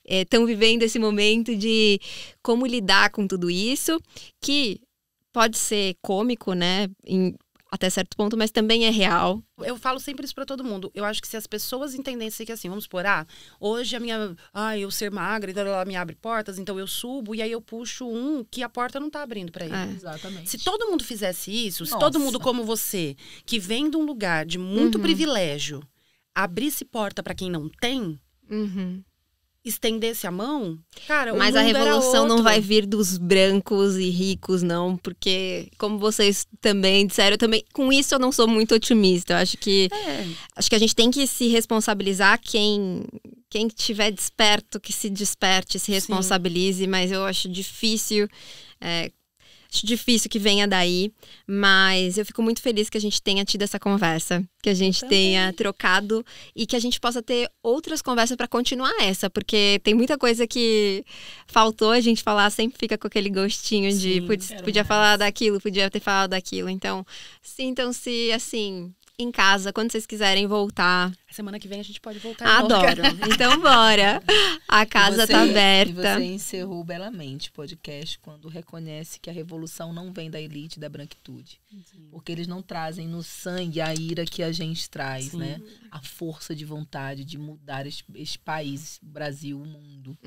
estão vivendo esse momento de como lidar com tudo isso, que pode ser cômico, né? Até certo ponto, mas também é real. Eu falo sempre isso pra todo mundo. Eu acho que se as pessoas entendessem que assim, vamos supor, hoje eu ser magra e ela me abre portas, então eu subo e aí eu puxo que a porta não tá abrindo pra ele. Exatamente. Se todo mundo fizesse isso, Nossa. se todo mundo como você, que vem de um lugar de muito privilégio, abrisse porta pra quem não tem, estendesse a mão, cara, mas o mundo a revolução era não outro. vai vir dos brancos e ricos, não, porque como vocês também disseram, com isso eu não sou muito otimista. Eu acho que a gente tem que se responsabilizar, quem estiver desperto, que se desperte, se responsabilize, mas eu acho difícil. Acho difícil que venha daí, mas eu fico muito feliz que a gente tenha tido essa conversa, que a gente tenha trocado e que a gente possa ter outras conversas para continuar essa, porque tem muita coisa que faltou a gente falar, sempre fica com aquele gostinho de podia falar daquilo, podia ter falado daquilo. Então, sintam-se assim, em casa, quando vocês quiserem voltar. Semana que vem a gente pode voltar. Adoro. Então, bora. A casa tá aberta. E você encerrou belamente o podcast quando reconhece que a revolução não vem da elite, da branquitude. Porque eles não trazem no sangue a ira que a gente traz, né? A força de vontade de mudar esse país, o Brasil, o mundo.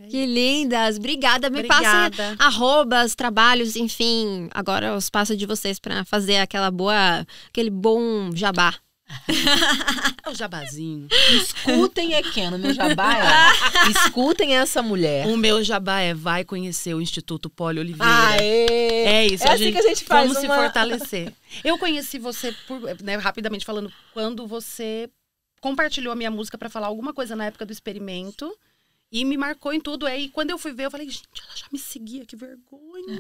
Que lindas, obrigada. Me passem arrobas, trabalhos, enfim. Agora eu passo de vocês para fazer aquele bom jabá. É o jabazinho. Escutem Ekena, o meu jabá escutem essa mulher. O meu jabá vai conhecer o Instituto Poli Oliveira. É isso, assim que a gente faz. Vamos se fortalecer. Eu conheci você, rapidamente falando, quando você compartilhou a minha música para falar alguma coisa na época do experimento. E me marcou em tudo. Aí, quando eu fui ver, eu falei, gente, ela já me seguia, que vergonha.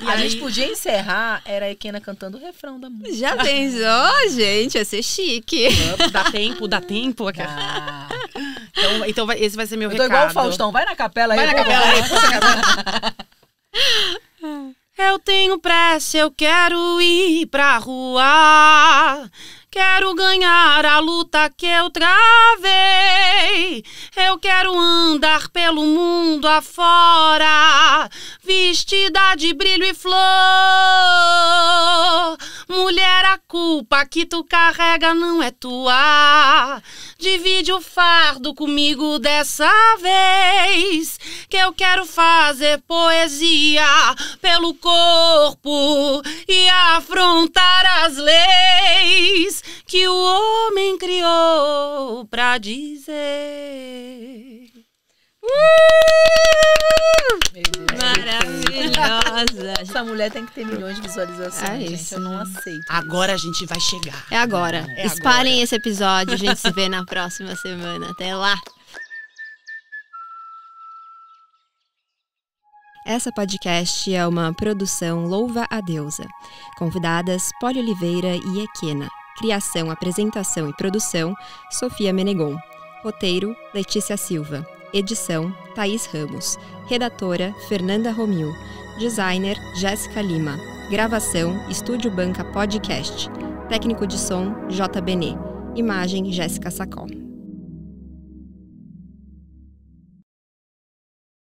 A gente podia encerrar, era a Ekena cantando o refrão da música. Já pensou, gente? Ia ser chique. Dá tempo. Então esse vai ser meu recado. Eu tô igual o Faustão, vai na capela aí. Vai na capela aí. Eu tenho pressa, eu quero ir pra rua. Quero ganhar a luta que eu travei. Eu quero andar pelo mundo afora, vestida de brilho e flor. Mulher, a culpa que tu carrega não é tua. Divide o fardo comigo dessa vez, que eu quero fazer poesia pelo corpo e afrontar as leis que o homem criou pra dizer. Maravilhosa. Essa mulher tem que ter milhões de visualizações, gente. Isso. Eu não aceito. Agora a gente vai chegar. É agora. Espalhem esse episódio. A gente se vê na próxima semana. Até lá. Essa podcast é uma produção Louva a Deusa. Convidadas Poli Oliveira e Ekena. Criação, apresentação e produção Sofia Menegon. Roteiro Letícia Silva. Edição Thaís Ramos. Redatora Fernanda Romil. Designer Jéssica Lima. Gravação Estúdio Banca Podcast. Técnico de som J. Benê. Imagem Jéssica Sacol.